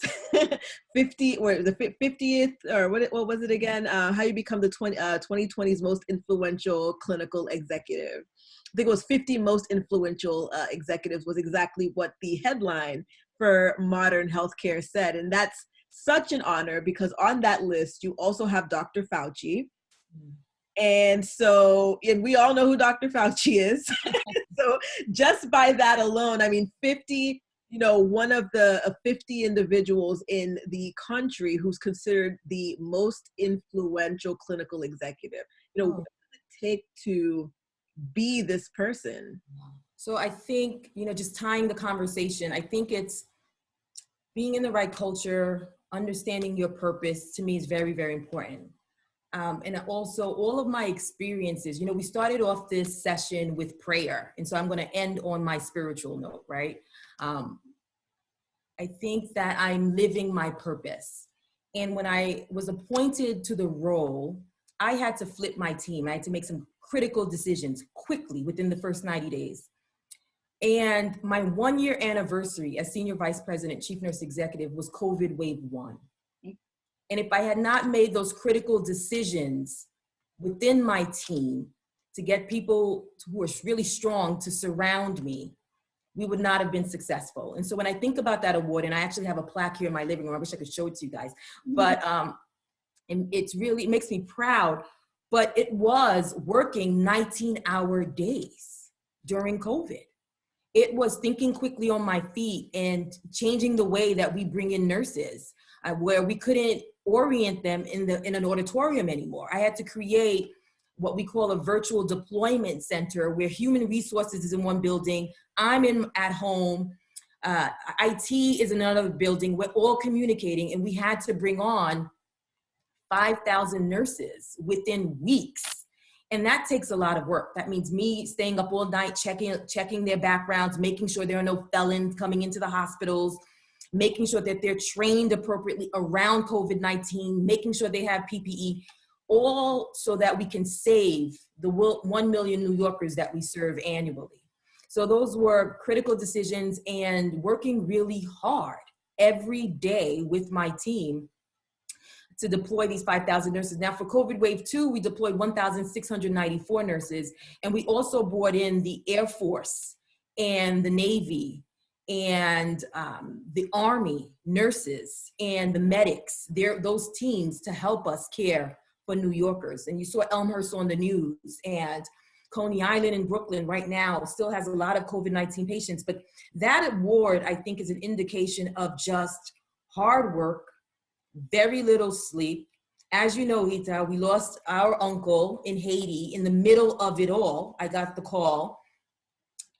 50th, or what was it again? How you become the 2020's most influential clinical executive. I think it was 50 most influential executives was exactly what the headline for Modern Healthcare said. And that's such an honor, because on that list, you also have Dr. Fauci. And so, and we all know who Dr. Fauci is. So just by that alone, I mean, 50, you know, one of the 50 individuals in the country who's considered the most influential clinical executive. You know, what does it take to be this person? So I think, you know, just tying the conversation, I think it's being in the right culture, understanding your purpose, to me is very, very important. And also all of my experiences, you know, we started off this session with prayer. And so I'm going to end on my spiritual note, right? I think that I'm living my purpose. And when I was appointed to the role, I had to flip my team. I had to make some critical decisions quickly within the first 90 days. And my 1-year anniversary as Senior Vice President, Chief Nurse Executive was COVID Wave 1. And if I had not made those critical decisions within my team to get people who are really strong to surround me, we would not have been successful. And so when I think about that award, and I actually have a plaque here in my living room, I wish I could show it to you guys, but And it makes me proud, but it was working 19-hour days during COVID. It was thinking quickly on my feet and changing the way that we bring in nurses, where we couldn't orient them in an auditorium anymore. I had to create what we call a virtual deployment center, where human resources is in one building, I'm at home, IT is in another building, we're all communicating, and we had to bring on 5,000 nurses within weeks. And that takes a lot of work. That means me staying up all night, checking their backgrounds, making sure there are no felons coming into the hospitals, making sure that they're trained appropriately around COVID-19, making sure they have PPE, all so that we can save the 1 million New Yorkers that we serve annually. So those were critical decisions, and working really hard every day with my team to deploy these 5,000 nurses. Now for COVID Wave 2, we deployed 1,694 nurses, and we also brought in the Air Force and the Navy and the Army nurses and the medics, those teams to help us care for New Yorkers. And you saw Elmhurst on the news, and Coney Island in Brooklyn right now still has a lot of COVID-19 patients. But that award, I think, is an indication of just hard work, very little sleep. As you know, Rita, we lost our uncle in Haiti in the middle of it all. I got the call.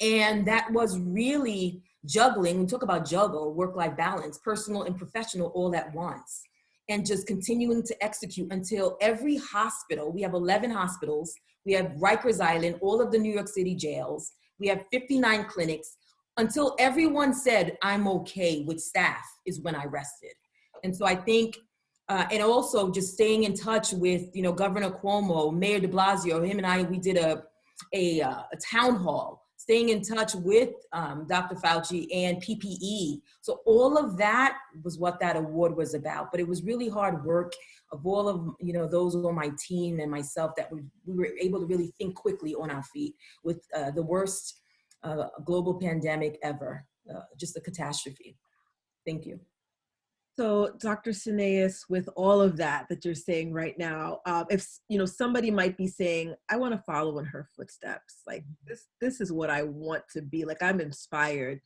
And that was really juggling. We talk about juggle, work-life balance, personal and professional all at once. And just continuing to execute until every hospital, we have 11 hospitals, we have Rikers Island, all of the New York City jails, we have 59 clinics, until everyone said, I'm okay with staff, is when I rested. And so I think, and also just staying in touch with, Governor Cuomo, Mayor de Blasio, him and I, we did a town hall, staying in touch with Dr. Fauci and PPE. So all of that was what that award was about. But it was really hard work of all of, those on my team and myself that we were able to really think quickly on our feet with the worst global pandemic ever, just a catastrophe. Thank you. So, Dr. Sineas, with all of that you're saying right now, if somebody might be saying, "I want to follow in her footsteps. Like this is what I want to be. Like I'm inspired."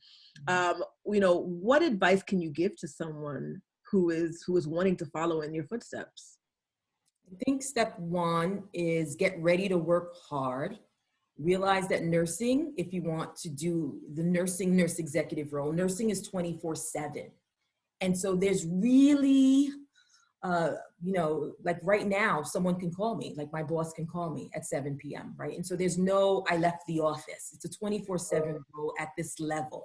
What advice can you give to someone who is wanting to follow in your footsteps? I think step one is get ready to work hard. Realize that nursing, if you want to do the nurse executive role, nursing is 24/7. And so there's really, like right now, someone can call me, like my boss can call me at 7 p.m., right? And so there's no, I left the office. It's a 24/7 role at this level.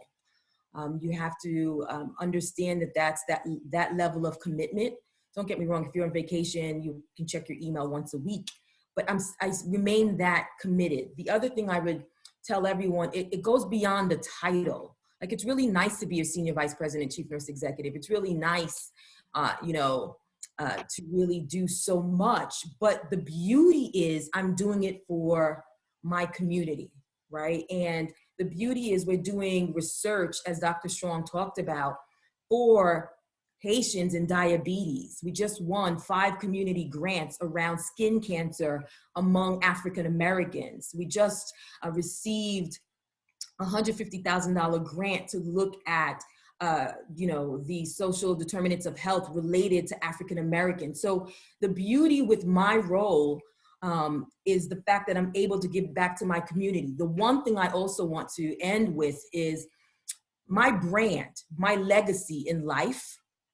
You have to understand that that's that level of commitment. Don't get me wrong, if you're on vacation, you can check your email once a week, but I remain that committed. The other thing I would tell everyone, it goes beyond the title. Like, it's really nice to be a senior vice president, chief nurse executive. It's really nice, to really do so much. But the beauty is I'm doing it for my community, right? And the beauty is we're doing research, as Dr. Strong talked about, for Haitians and diabetes. We just won 5 community grants around skin cancer among African Americans. We just received $150,000 grant to look at, the social determinants of health related to African Americans. So the beauty with my role is the fact that I'm able to give back to my community. The one thing I also want to end with is my brand, my legacy in life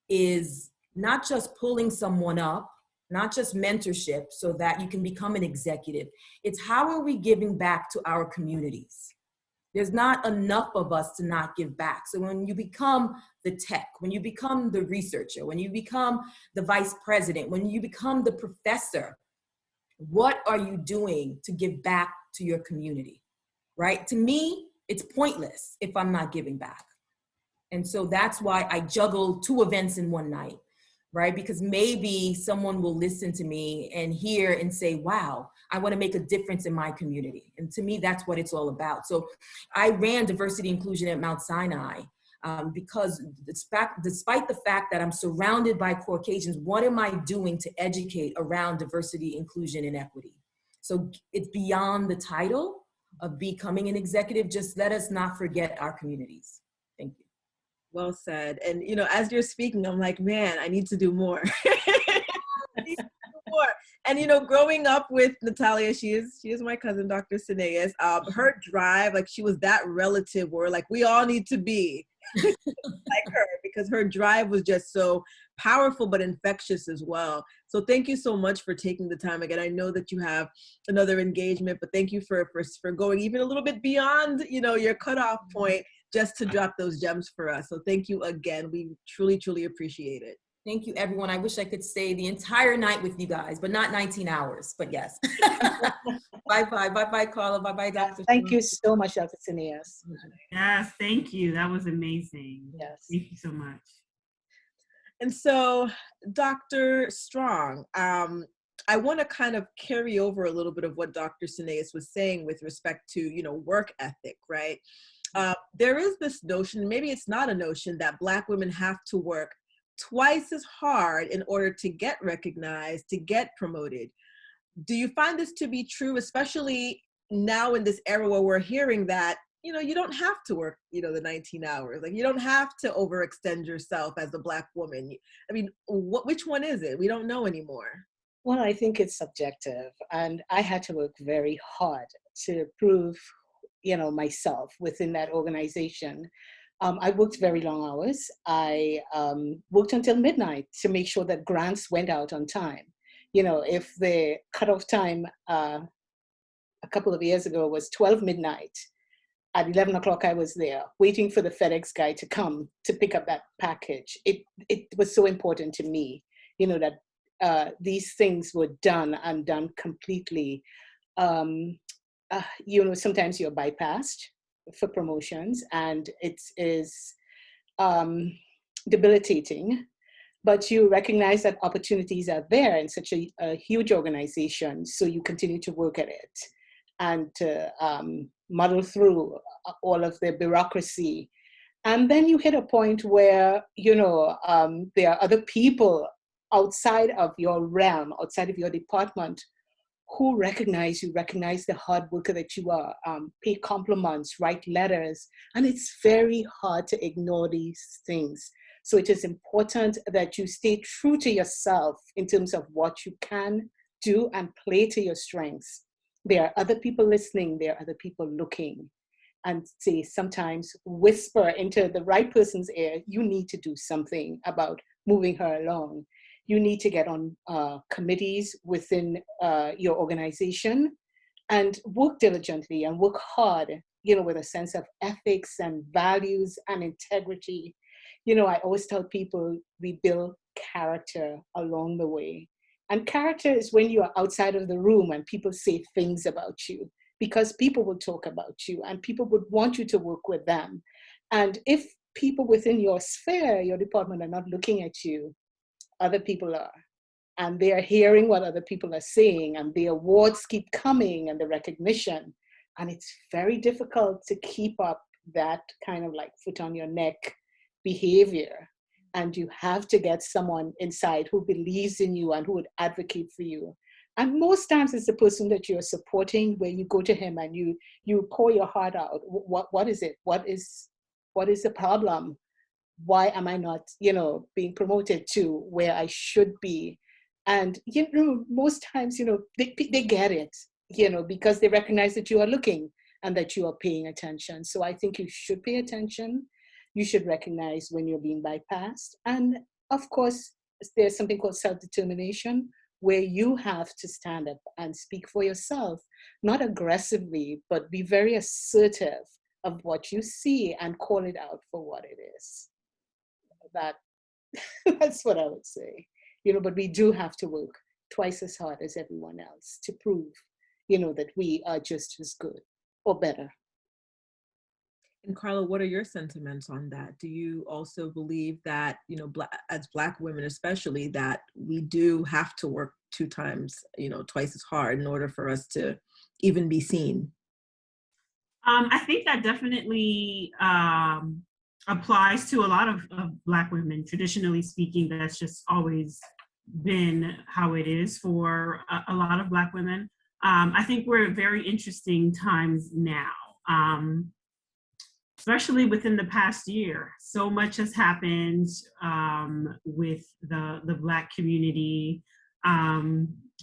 is not just pulling someone up, not just mentorship so that you can become an executive. It's how are we giving back to our communities? There's not enough of us to not give back. So when you become the tech, when you become the researcher, when you become the vice president, when you become the professor, what are you doing to give back to your community, right? To me, it's pointless if I'm not giving back. And so that's why I juggle 2 events in one night, right? Because maybe someone will listen to me and hear and say, wow, I want to make a difference in my community. And to me, that's what it's all about. So I ran diversity inclusion at Mount Sinai. because despite the fact that I'm surrounded by Caucasians, what am I doing to educate around diversity, inclusion, and equity? So it's beyond the title of becoming an executive. Just let us not forget our communities. Thank you. Well said. And, you know, as you're speaking, I'm like, man, I need to do more. I need to do more. And, you know, growing up with Natalia, she is my cousin, Dr. Sineas. Her drive, like she was that relative where like, we all need to be like her, because her drive was just so powerful but infectious as well. So thank you so much for taking the time. Again, I know that you have another engagement, but thank you for going even a little bit beyond, you know, your cutoff point just to drop those gems for us. So thank you again. We truly, truly appreciate it. Thank you, everyone. I wish I could stay the entire night with you guys, but not 19 hours, but yes. Bye-bye. Bye-bye, Carla. Bye-bye, Dr. Thank you so much, Dr. Cineas. Yes, thank you. That was amazing. Yes. Thank you so much. And so, Dr. Strong, I want to kind of carry over a little bit of what Dr. Sineas was saying with respect to, you know, work ethic, right? There is this notion, maybe it's not a notion, that Black women have to work twice as hard in order to get recognized, to get promoted. Do you find this to be true, especially now in this era where we're hearing that, you know, you don't have to work, you know, the 19 hours, like you don't have to overextend yourself as a Black woman? I mean, which one is it? We don't know anymore. Well, I think it's subjective, and I had to work very hard to prove, you know, myself within that organization. I worked very long hours. I worked until midnight to make sure that grants went out on time. You know, if the cutoff time a couple of years ago was 12 midnight, at 11 o'clock I was there waiting for the FedEx guy to come to pick up that package. It was so important to me, you know, that these things were done and done completely. You know, sometimes you're bypassed for promotions, and it is debilitating, but you recognize that opportunities are there in such a huge organization, so you continue to work at it and to muddle through all of the bureaucracy. And then you hit a point where, you know, there are other people outside of your realm, outside of your department, who recognize you, recognize the hard worker that you are, pay compliments, write letters, and it's very hard to ignore these things. So it is important that you stay true to yourself in terms of what you can do and play to your strengths. There are other people listening, there are other people looking, and say sometimes whisper into the right person's ear, you need to do something about moving her along. You need to get on committees within your organization and work diligently and work hard, you know, with a sense of ethics and values and integrity. You know, I always tell people we build character along the way. And character is when you are outside of the room and people say things about you, because people will talk about you and people would want you to work with them. And if people within your sphere, your department, are not looking at you, other people are, and they are hearing what other people are saying, and the awards keep coming and the recognition, and it's very difficult to keep up that kind of like foot on your neck behavior. And you have to get someone inside who believes in you and who would advocate for you. And most times it's the person that you're supporting, where you go to him and you pour your heart out. What is it? What is the problem? Why am I not, you know, being promoted to where I should be? And, you know, most times, you know, they get it, you know, because they recognize that you are looking and that you are paying attention. So I think you should pay attention. You should recognize when you're being bypassed. And of course, there's something called self-determination, where you have to stand up and speak for yourself, not aggressively, but be very assertive of what you see and call it out for what it is. That's what I would say, you know, but we do have to work twice as hard as everyone else to prove, you know, that we are just as good or better. And Carla, what are your sentiments on that? Do you also believe that, you know, as Black women especially, that we do have to work twice as hard in order for us to even be seen? I think that definitely applies to a lot of Black women. Traditionally speaking, that's just always been how it is for a lot of Black women. I think we're at very interesting times now, especially within the past year. So much has happened with the Black community,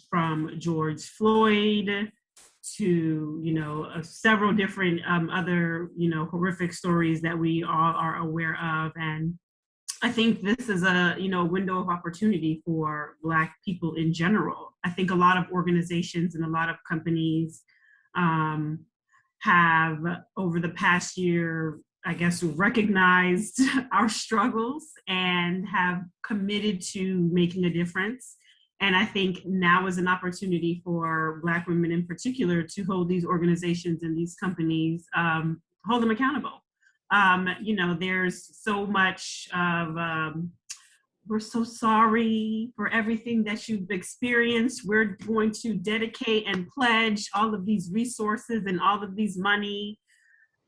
from George Floyd to, you know, several different other, you know, horrific stories that we all are aware of. And I think this is a, you know, window of opportunity for Black people in general. I think a lot of organizations and a lot of companies have, over the past year, I guess, recognized our struggles and have committed to making a difference. And I think now is an opportunity for Black women in particular to hold these organizations and these companies, hold them accountable. You know, there's so much of, we're so sorry for everything that you've experienced. We're going to dedicate and pledge all of these resources and all of these money.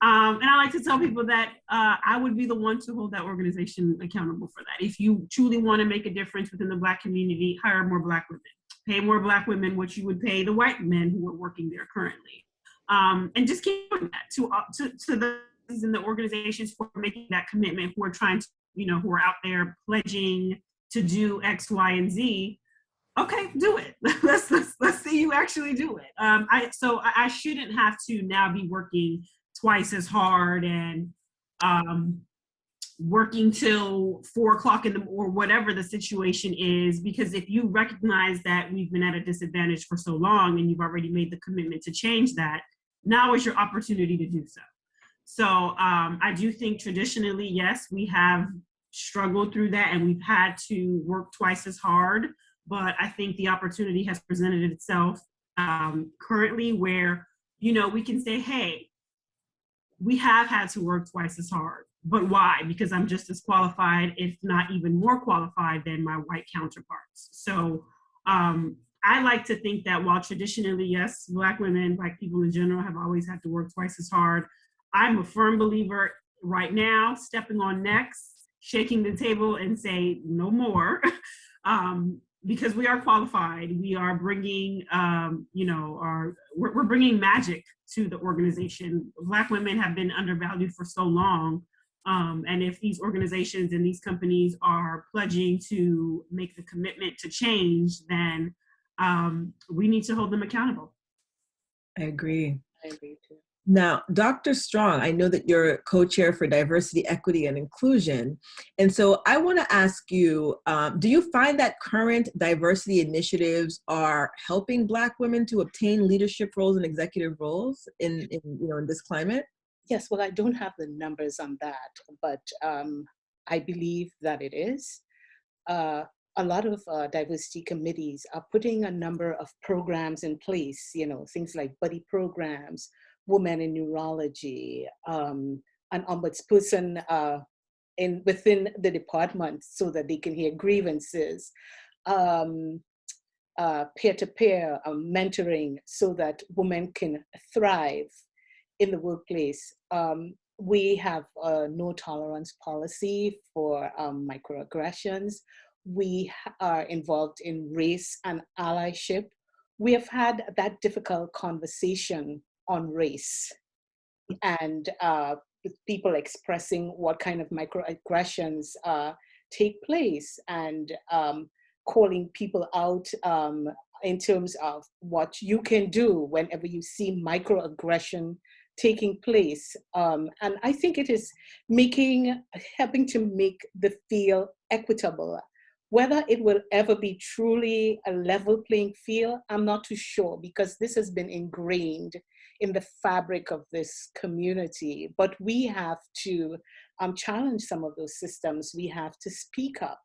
And I like to tell people that I would be the one to hold that organization accountable for that. If you truly want to make a difference within the Black community, hire more Black women. Pay more Black women what you would pay the white men who are working there currently. And just keep doing that to those in the organizations who are making that commitment, who are trying to, you know, who are out there pledging to do X, Y, and Z. Okay, do it. let's see you actually do it. I shouldn't have to now be working twice as hard and working till 4 o'clock or whatever the situation is, because if you recognize that we've been at a disadvantage for so long and you've already made the commitment to change that, now is your opportunity to do so. So I do think traditionally, yes, we have struggled through that and we've had to work twice as hard, but I think the opportunity has presented itself currently where, you know, we can say, hey, we have had to work twice as hard, but why? Because I'm just as qualified, if not even more qualified than my white counterparts. So I like to think that while traditionally, yes, Black women, Black people in general have always had to work twice as hard, I'm a firm believer right now, stepping on necks, shaking the table and say no more, because we are qualified. We are bringing, you know, we're bringing magic to the organization. Black women have been undervalued for so long. And if these organizations and these companies are pledging to make the commitment to change, then we need to hold them accountable. I agree. I agree too. Now, Dr. Strong, I know that you're co-chair for Diversity, Equity, and Inclusion. And so I want to ask you, do you find that current diversity initiatives are helping Black women to obtain leadership roles and executive roles in this climate? Yes, well, I don't have the numbers on that, but I believe that it is. A lot of diversity committees are putting a number of programs in place, you know, things like buddy programs, women in neurology, an ombudsperson within the department so that they can hear grievances, peer-to-peer mentoring so that women can thrive in the workplace. We have a no tolerance policy for microaggressions. We are involved in race and allyship. We have had that difficult conversation on race and with people expressing what kind of microaggressions take place and calling people out in terms of what you can do whenever you see microaggression taking place. And I think it is helping to make the field equitable. Whether it will ever be truly a level playing field, I'm not too sure, because this has been ingrained in the fabric of this community. But we have to challenge some of those systems. We have to speak up.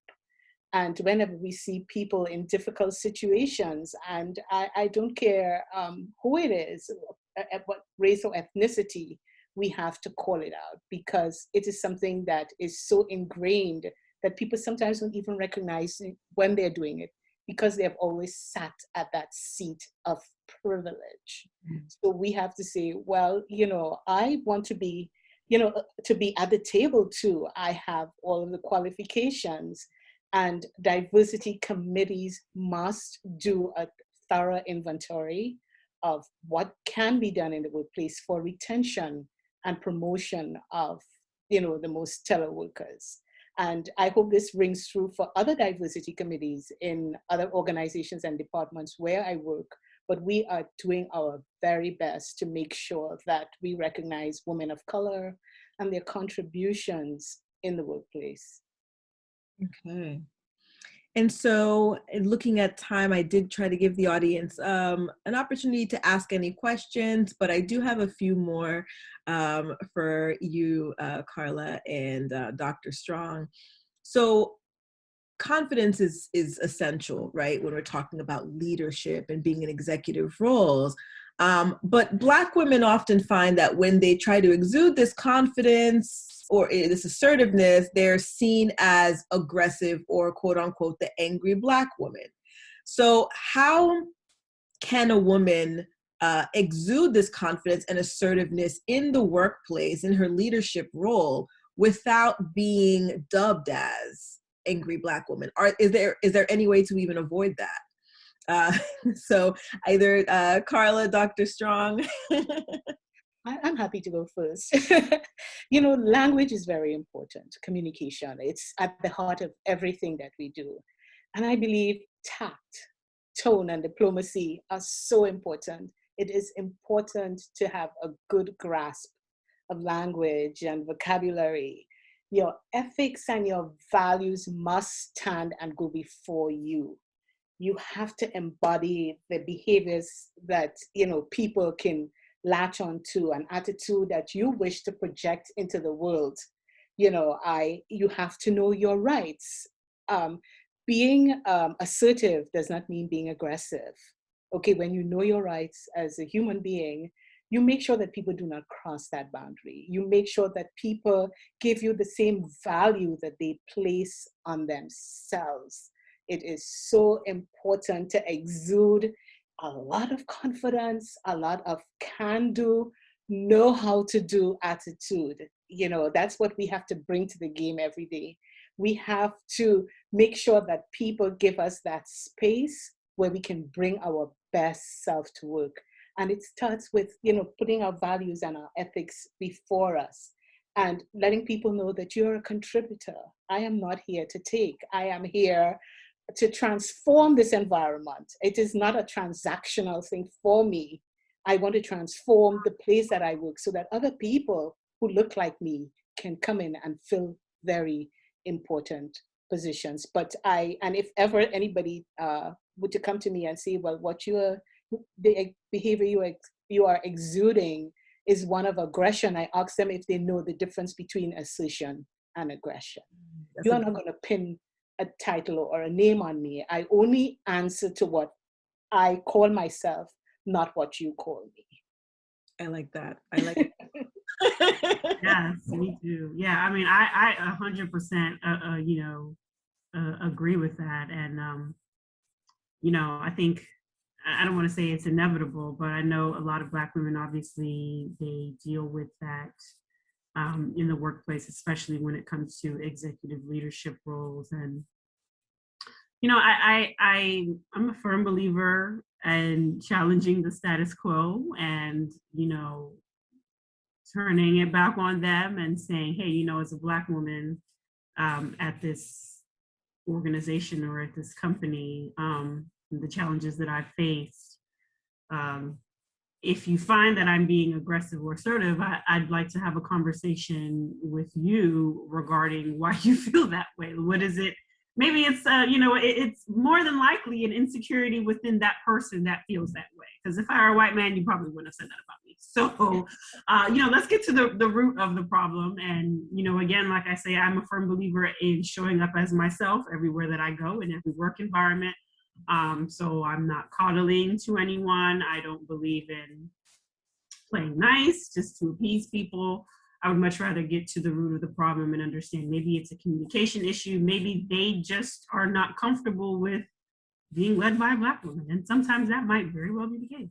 And whenever we see people in difficult situations, and I don't care who it is, what race or ethnicity, we have to call it out, because it is something that is so ingrained that people sometimes don't even recognize it when they're doing it, because they have always sat at that seat of privilege. So we have to say, well, you know, I want to be to be at the table too. I have all of the qualifications, and diversity committees must do a thorough inventory of what can be done in the workplace for retention and promotion of, the most stellar workers. And I hope this rings true for other diversity committees in other organizations and departments where I work. But we are doing our very best to make sure that we recognize women of color and their contributions in the workplace. Okay. And so looking at time, I did try to give the audience an opportunity to ask any questions, but I do have a few more for you, Carla and Dr. Strong. So confidence is essential, right, when we're talking about leadership and being in executive roles. But Black women often find that when they try to exude this confidence or this assertiveness, they're seen as aggressive or quote unquote the angry Black woman. So how can a woman exude this confidence and assertiveness in the workplace, in her leadership role, without being dubbed as angry Black woman? Is there any way to even avoid that? So either Carla, Dr. Strong. I'm happy to go first. Language is very important. Communication, it's at the heart of everything that we do. And I believe tact, tone, and diplomacy are so important. It is important to have a good grasp of language and vocabulary. Your ethics and your values must stand and go before you. You have to embody the behaviors that, people can latch on to, an attitude that you wish to project into the world. You have to know your rights. Being assertive does not mean being aggressive. Okay, when you know your rights as a human being, you make sure that people do not cross that boundary. You make sure that people give you the same value that they place on themselves. It is so important to exude a lot of confidence, a lot of can-do, know how to do attitude. That's what we have to bring to the game every day. We have to make sure that people give us that space where we can bring our best self to work. And it starts with, putting our values and our ethics before us and letting people know that you're a contributor. I am not here to take. I am here to transform this environment. It is not a transactional thing for me. I want to transform the place that I work so that other people who look like me can come in and fill very important positions. And if ever anybody were to come to me and say, well, the behavior you are exuding is one of aggression, I ask them if they know the difference between assertion and aggression. You are not going to pin a title or a name on me. I only answer to what I call myself, not what you call me. I like that. I like it. Yes, me too. Yeah, I mean, I 100%, agree with that. And, I think, I don't want to say it's inevitable, but I know a lot of Black women, obviously, they deal with that in the workplace, especially when it comes to executive leadership roles. And, I'm a firm believer in challenging the status quo and, turning it back on them and saying, hey, as a Black woman at this organization or at this company, the challenges that I've faced, if you find that I'm being aggressive or assertive, I'd like to have a conversation with you regarding why you feel that way. What is it? Maybe it's, it's more than likely an insecurity within that person that feels that way. Because if I were a white man, you probably wouldn't have said that about me. So, let's get to the root of the problem. And, again, like I say, I'm a firm believer in showing up as myself everywhere that I go in every work environment. So I'm not coddling to anyone. I don't believe in playing nice just to appease people. I would much rather get to the root of the problem and understand maybe it's a communication issue. Maybe they just are not comfortable with being led by a Black woman. And sometimes that might very well be the case.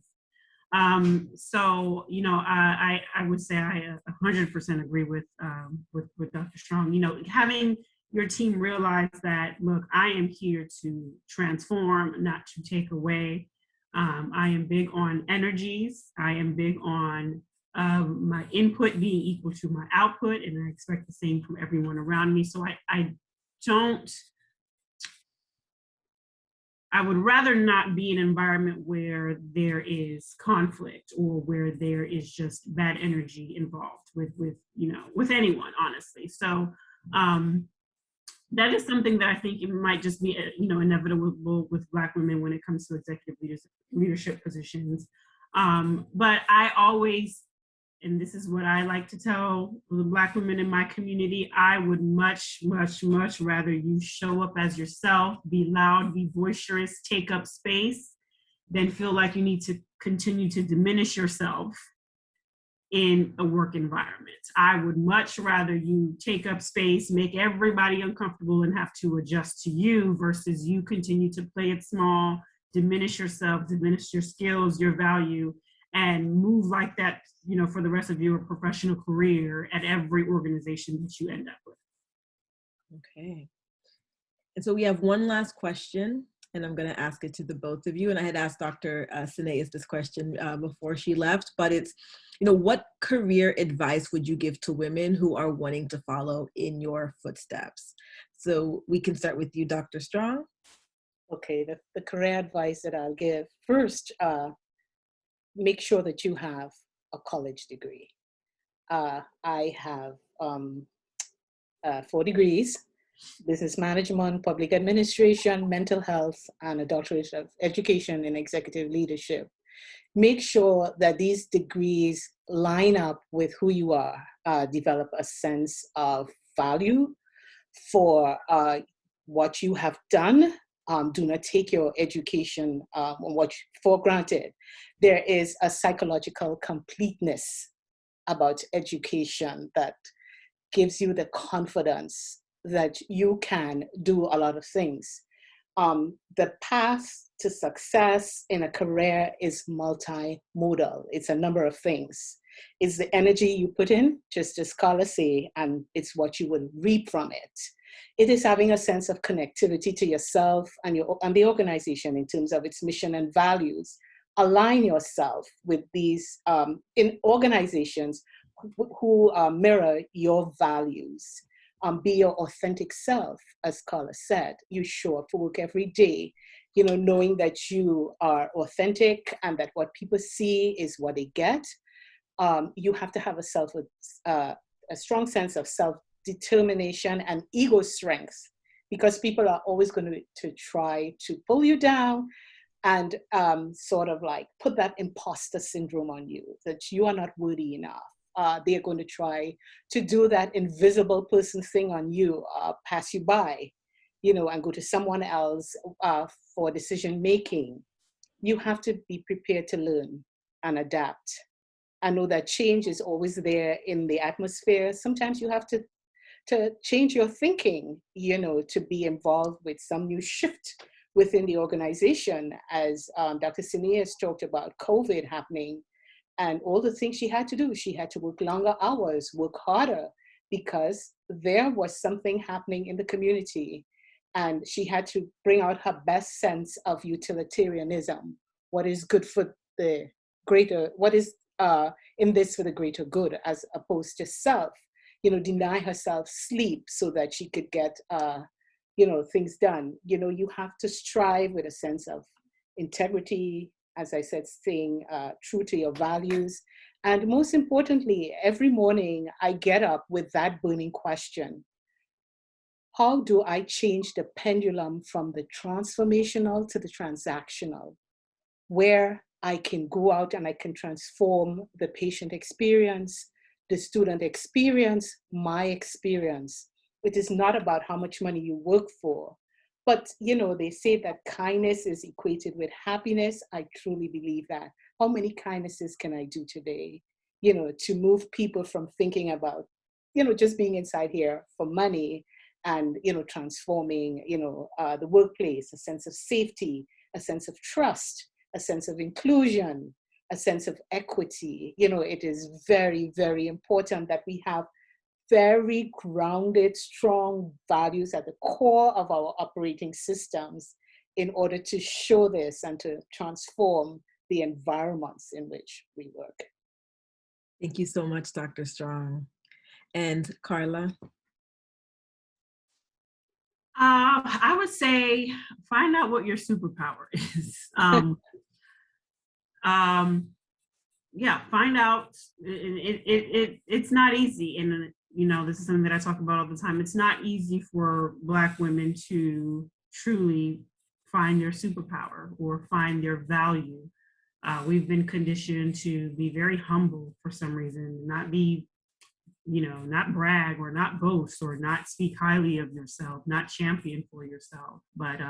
So, you know, I would say I 100% agree with Dr. Strong. You know, having your team realize that, look, I am here to transform, not to take away. I am big on energies. I am big on my input being equal to my output, and I expect the same from everyone around me. So I would rather not be in an environment where there is conflict or where there is just bad energy involved with you know, with anyone, honestly. So that is something that I think it might just be, you know, inevitable with Black women when it comes to executive leadership positions. But I always, and this is what I like to tell the Black women in my community, I would much, much, much rather you show up as yourself, be loud, be boisterous, take up space, than feel like you need to continue to diminish yourself in a work environment. I would much rather you take up space, make everybody uncomfortable and have to adjust to you, versus you continue to play it small, diminish yourself, diminish your skills, your value, and move like that, you know, for the rest of your professional career at every organization that you end up with. Okay. And so we have one last question, and I'm going to ask it to the both of you. And I had asked Dr. Sineas this question before she left, but it's, you know, what career advice would you give to women who are wanting to follow in your footsteps? So we can start with you, Dr. Strong. Okay, the career advice that I'll give, first, make sure that you have a college degree. I have 4 degrees: business management, public administration, mental health, and a doctorate of education in executive leadership. Make sure that these degrees line up with who you are. Develop a sense of value for what you have done. Do not take your education for granted. There is a psychological completeness about education that gives you the confidence that you can do a lot of things. The path to success in a career is multimodal. It's a number of things. It's the energy you put in, just as scholars say, and it's what you will reap from it. It is having a sense of connectivity to yourself and the organization in terms of its mission and values. Align yourself with these in organizations who mirror your values. Be your authentic self, as Carla said. You show up for work every day, you know, knowing that you are authentic and that what people see is what they get. You have to have a strong sense of self-determination and ego strength, because people are always going to try to pull you down and sort of like put that imposter syndrome on you, that you are not worthy enough. They're going to try to do that invisible person thing on you, pass you by, you know, and go to someone else for decision making. You have to be prepared to learn and adapt. I know that change is always there in the atmosphere. Sometimes you have to change your thinking, you know, to be involved with some new shift within the organization, as Dr. Sineas talked about COVID happening and all the things she had to do. She had to work longer hours, work harder, because there was something happening in the community. And she had to bring out her best sense of utilitarianism. What is good for the greater, what is in this for the greater good, as opposed to self, you know, deny herself sleep so that she could get, you know, things done. You know, you have to strive with a sense of integrity, as I said, staying true to your values. And most importantly, every morning I get up with that burning question: how do I change the pendulum from the transformational to the transactional, where I can go out and I can transform the patient experience, the student experience, my experience. It is not about how much money you work for. But, you know, they say that kindness is equated with happiness. I truly believe that. How many kindnesses can I do today, you know, to move people from thinking about, you know, just being inside here for money and, you know, transforming, you know, the workplace, a sense of safety, a sense of trust, a sense of inclusion, a sense of equity. You know, it is very, very important that we have very grounded, strong values at the core of our operating systems in order to show this and to transform the environments in which we work. Thank you so much, Dr. Strong. And Carla? I would say find out what your superpower is. Yeah, find out. It's not easy, and you know, this is something that I talk about all the time. It's not easy for Black women to truly find their superpower or find their value. We've been conditioned to be very humble for some reason, not be, you know, not brag or not boast or not speak highly of yourself, not champion for yourself. But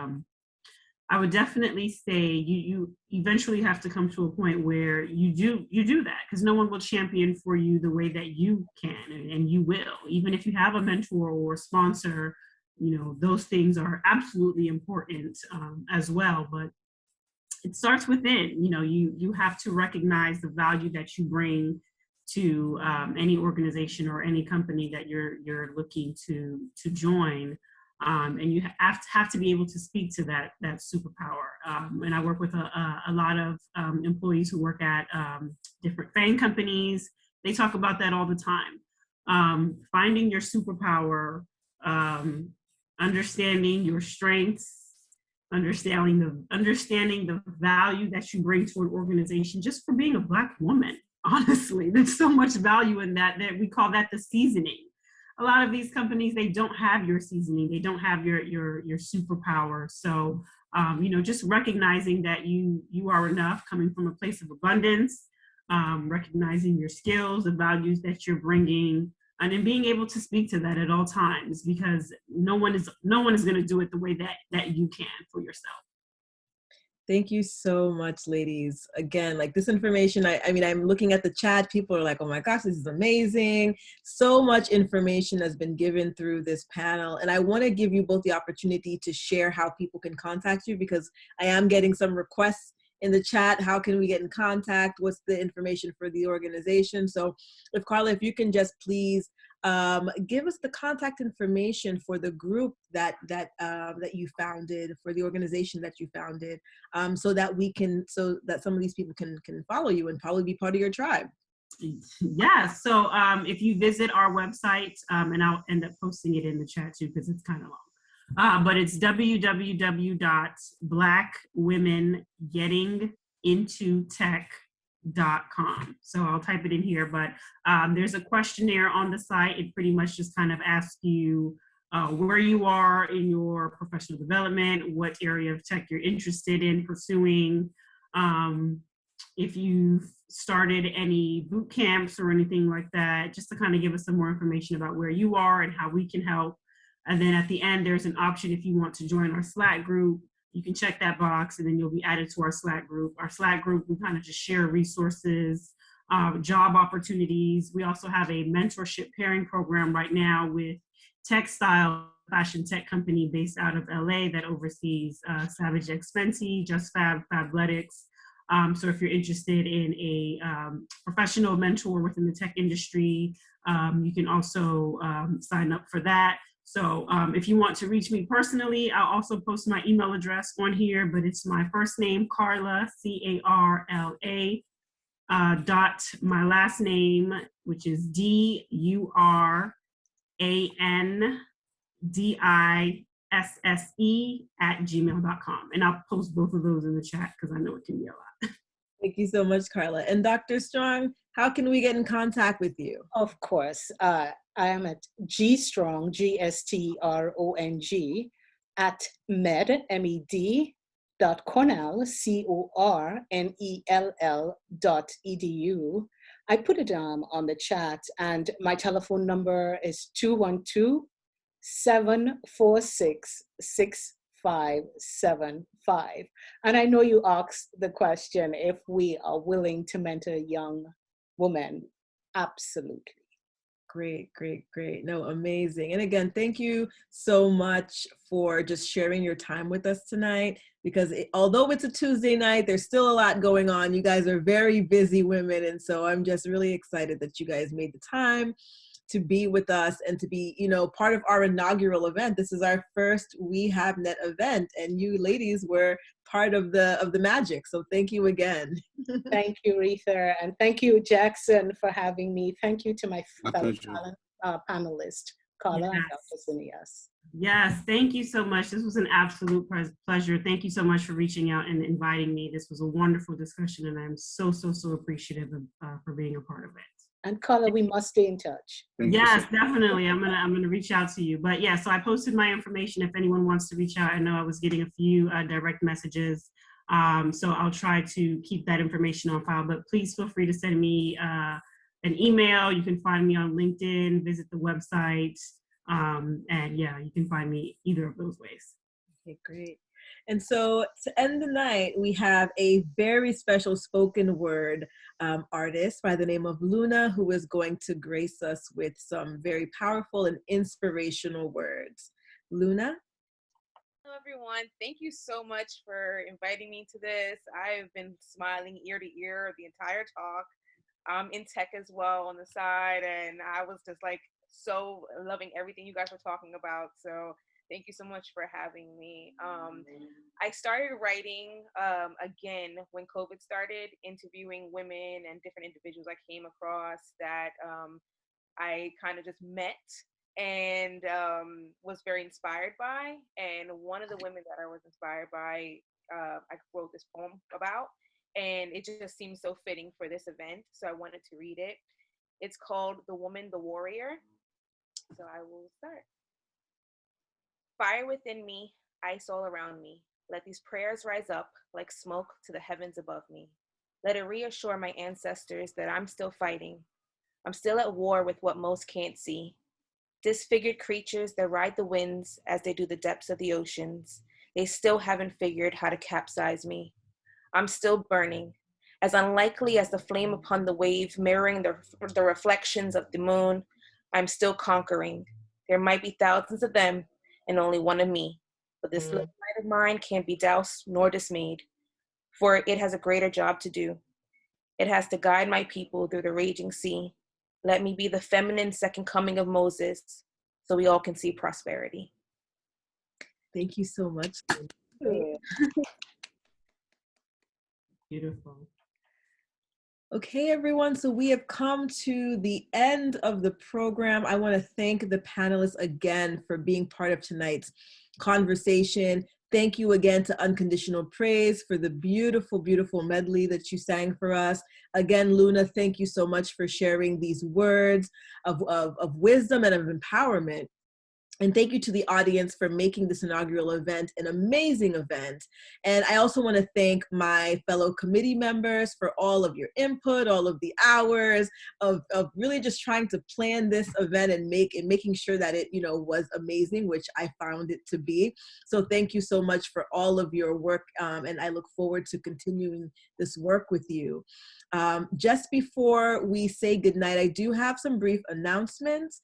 I would definitely say you eventually have to come to a point where you do that, because no one will champion for you the way that you can, and you will. Even if you have a mentor or a sponsor, you know, those things are absolutely important as well. But it starts within. You know, you have to recognize the value that you bring to any organization or any company that you're looking to join. And you have to be able to speak to that superpower. And I work with a lot of employees who work at different FANG companies. They talk about that all the time. Finding your superpower, understanding your strengths, understanding the value that you bring to an organization just for being a Black woman. Honestly, there's so much value in that we call that the seasoning. A lot of these companies, they don't have your seasoning. They don't have your superpower. So, you know, just recognizing that you are enough, coming from a place of abundance, recognizing your skills, the values that you're bringing, and then being able to speak to that at all times, because no one is going to do it the way that you can for yourself. Thank you so much, ladies. Again, like this information, I mean, I'm looking at the chat, people are like, oh my gosh, this is amazing. So much information has been given through this panel. And I wanna give you both the opportunity to share how people can contact you, because I am getting some requests in the chat. How can we get in contact? What's the information for the organization? So if Carla, if you can just please give us the contact information for the group that you founded, for the organization that you founded, so that some of these people can follow you and probably be part of your tribe. Yeah, so if you visit our website, and I'll end up posting it in the chat too, because it's kind of long, but it's www.blackwomengettingintotech.com. So I'll type it in here, but there's a questionnaire on the site. It pretty much just kind of asks you where you are in your professional development, what area of tech you're interested in pursuing, if you've started any boot camps or anything like that, just to kind of give us some more information about where you are and how we can help. And then at the end, there's an option if you want to join our Slack group. You can check that box and then you'll be added to our Slack group. Our Slack group, we kind of just share resources, job opportunities. We also have a mentorship pairing program right now with Textile, fashion tech company based out of LA that oversees Savage X Fenty, Just Fab, Fabletics. So if you're interested in a professional mentor within the tech industry, you can also sign up for that. So if you want to reach me personally, I'll also post my email address on here, but it's my first name, Carla, C-A-R-L-A, dot my last name, which is DURANDISSE@gmail.com. And I'll post both of those in the chat because I know it can be a lot. Thank you so much, Carla. And Dr. Strong, how can we get in contact with you? Of course. I am at gstrong, G-S-T-R-O-N-G, at med, M-E-D, .cornell, CORNELL.edu. I put it on the chat, and my telephone number is 212-746-6575. And I know you asked the question if we are willing to mentor young women. Absolutely. Great, great, great. No, amazing. And again, thank you so much for just sharing your time with us tonight, because although it's a Tuesday night, there's still a lot going on. You guys are very busy women. And so I'm just really excited that you guys made the time to be with us and to be, you know, part of our inaugural event. This is our first WE HABNET event, and you ladies were part of the magic. So thank you again. Thank you, Retha, and thank you, Jackson, for having me. Thank you to my fellow pleasure. panelists, Carla and Yes. Dr. Sinias. Yes, thank you so much. This was an absolute pleasure. Thank you so much for reaching out and inviting me. This was a wonderful discussion, and I'm so appreciative of, for being a part of it. And Carla, we must stay in touch. Thank you Yes, so much. definitely. I'm gonna reach out to you. But yeah, so I posted my information if anyone wants to reach out. I know I was getting a few direct messages, so I'll try to keep that information on file. But please feel free to send me an email. You can find me on LinkedIn. Visit the website, and yeah, you can find me either of those ways. Okay, great. And so to end the night, we have a very special spoken word artist by the name of Luna, who is going to grace us with some very powerful and inspirational words. Luna? Hello, everyone. Thank you so much for inviting me to this. I've been smiling ear to ear the entire talk. I'm in tech as well on the side, and I was just like so loving everything you guys were talking about. So thank you so much for having me. I started writing again when COVID started, interviewing women and different individuals I came across that I kind of just met and was very inspired by. And one of the women that I was inspired by, I wrote this poem about, and it just seemed so fitting for this event. So I wanted to read it. It's called The Woman, the Warrior. So I will start. Fire within me, ice all around me. Let these prayers rise up like smoke to the heavens above me. Let it reassure my ancestors that I'm still fighting. I'm still at war with what most can't see. Disfigured creatures that ride the winds as they do the depths of the oceans. They still haven't figured how to capsize me. I'm still burning, as unlikely as the flame upon the wave mirroring the reflections of the moon. I'm still conquering. There might be thousands of them and only one of me, but this little light of mine can't be doused nor dismayed, for it has a greater job to do. It has to guide my people through the raging sea. Let me be the feminine second coming of Moses, so we all can see prosperity. Thank you so much. Beautiful. Okay, everyone, so we have come to the end of the program. I want to thank the panelists again for being part of tonight's conversation. Thank you again to Unconditional Praise for the beautiful, beautiful medley that you sang for us. Again, Luna, thank you so much for sharing these words of wisdom and of empowerment. And thank you to the audience for making this inaugural event an amazing event. And I also want to thank my fellow committee members for all of your input, all of the hours of really just trying to plan this event and making sure that it, you know, was amazing, which I found it to be. So thank you so much for all of your work. And I look forward to continuing this work with you. Just before we say goodnight, I do have some brief announcements.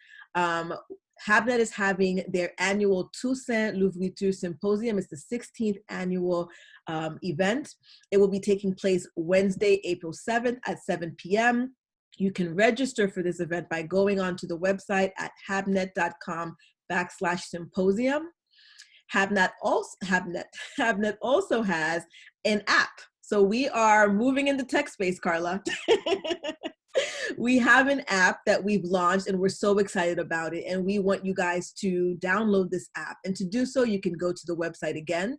HABNET is having their annual Toussaint L'Ouverture Symposium. It's the 16th annual event. It will be taking place Wednesday, April 7th at 7 p.m. You can register for this event by going onto the website at habnet.com/symposium. HABNET also has an app. So we are moving into tech space, Carla. We have an app that we've launched and we're so excited about it. And we want you guys to download this app. And to do so, you can go to the website again,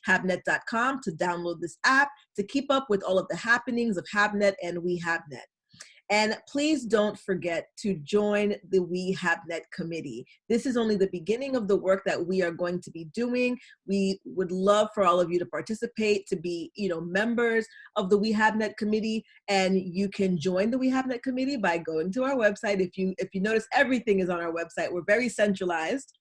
habnet.com, to download this app to keep up with all of the happenings of HABNET and WE HABNET. And please don't forget to join the WE HABNET committee. This is only the beginning of the work that we are going to be doing. We would love for all of you to participate, to be, you know, members of the WE HABNET committee. And you can join the WE HABNET committee by going to our website. If you notice, everything is on our website. We're very centralized.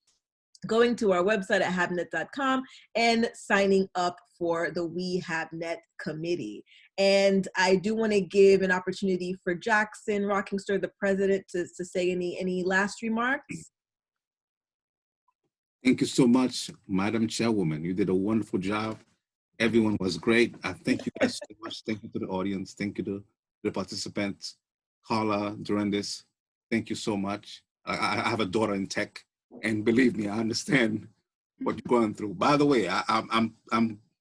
Going to our website at habnet.com and signing up for the WE HABNET committee. And I do want to give an opportunity for Jackson Rockingster, the president, to say any last remarks. Thank you so much, Madam Chairwoman. You did a wonderful job. Everyone was great. I thank you guys so much. Thank you to the audience. Thank you to the participants. Carla, during this, thank you so much. I have a daughter in tech, and believe me, I understand what you're going through. By the way, I'm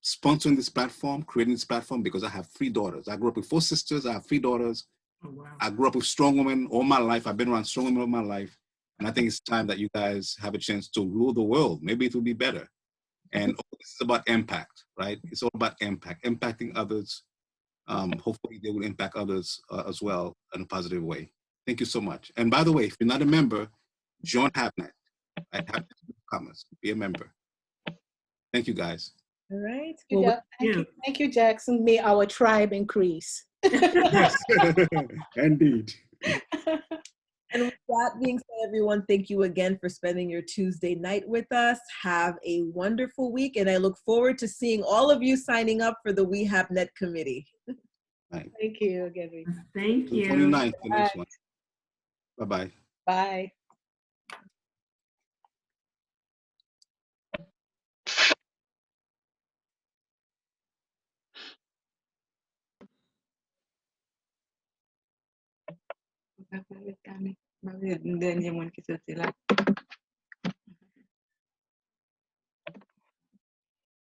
sponsoring this platform, creating this platform because I have 3 daughters. I grew up with 4 sisters. I have 3 daughters. Oh, wow. I grew up with strong women all my life. I've been around strong women all my life. And I think it's time that you guys have a chance to rule the world. Maybe it will be better. And this is about impact, right? It's all about impact, impacting others. Hopefully they will impact others as well in a positive way. Thank you so much. And by the way, if you're not a member, join HABNET at HABNET Commerce. Be a member. Thank you, guys. All right. Thank you, Jackson. May our tribe increase. Yes, indeed. And with that being said, everyone, thank you again for spending your Tuesday night with us. Have a wonderful week, and I look forward to seeing all of you signing up for the WE HABNET committee. Right. Thank you again. Thank you. 29th, the next one. Bye-bye. Bye. Kami, bakit hindi naman kita sila.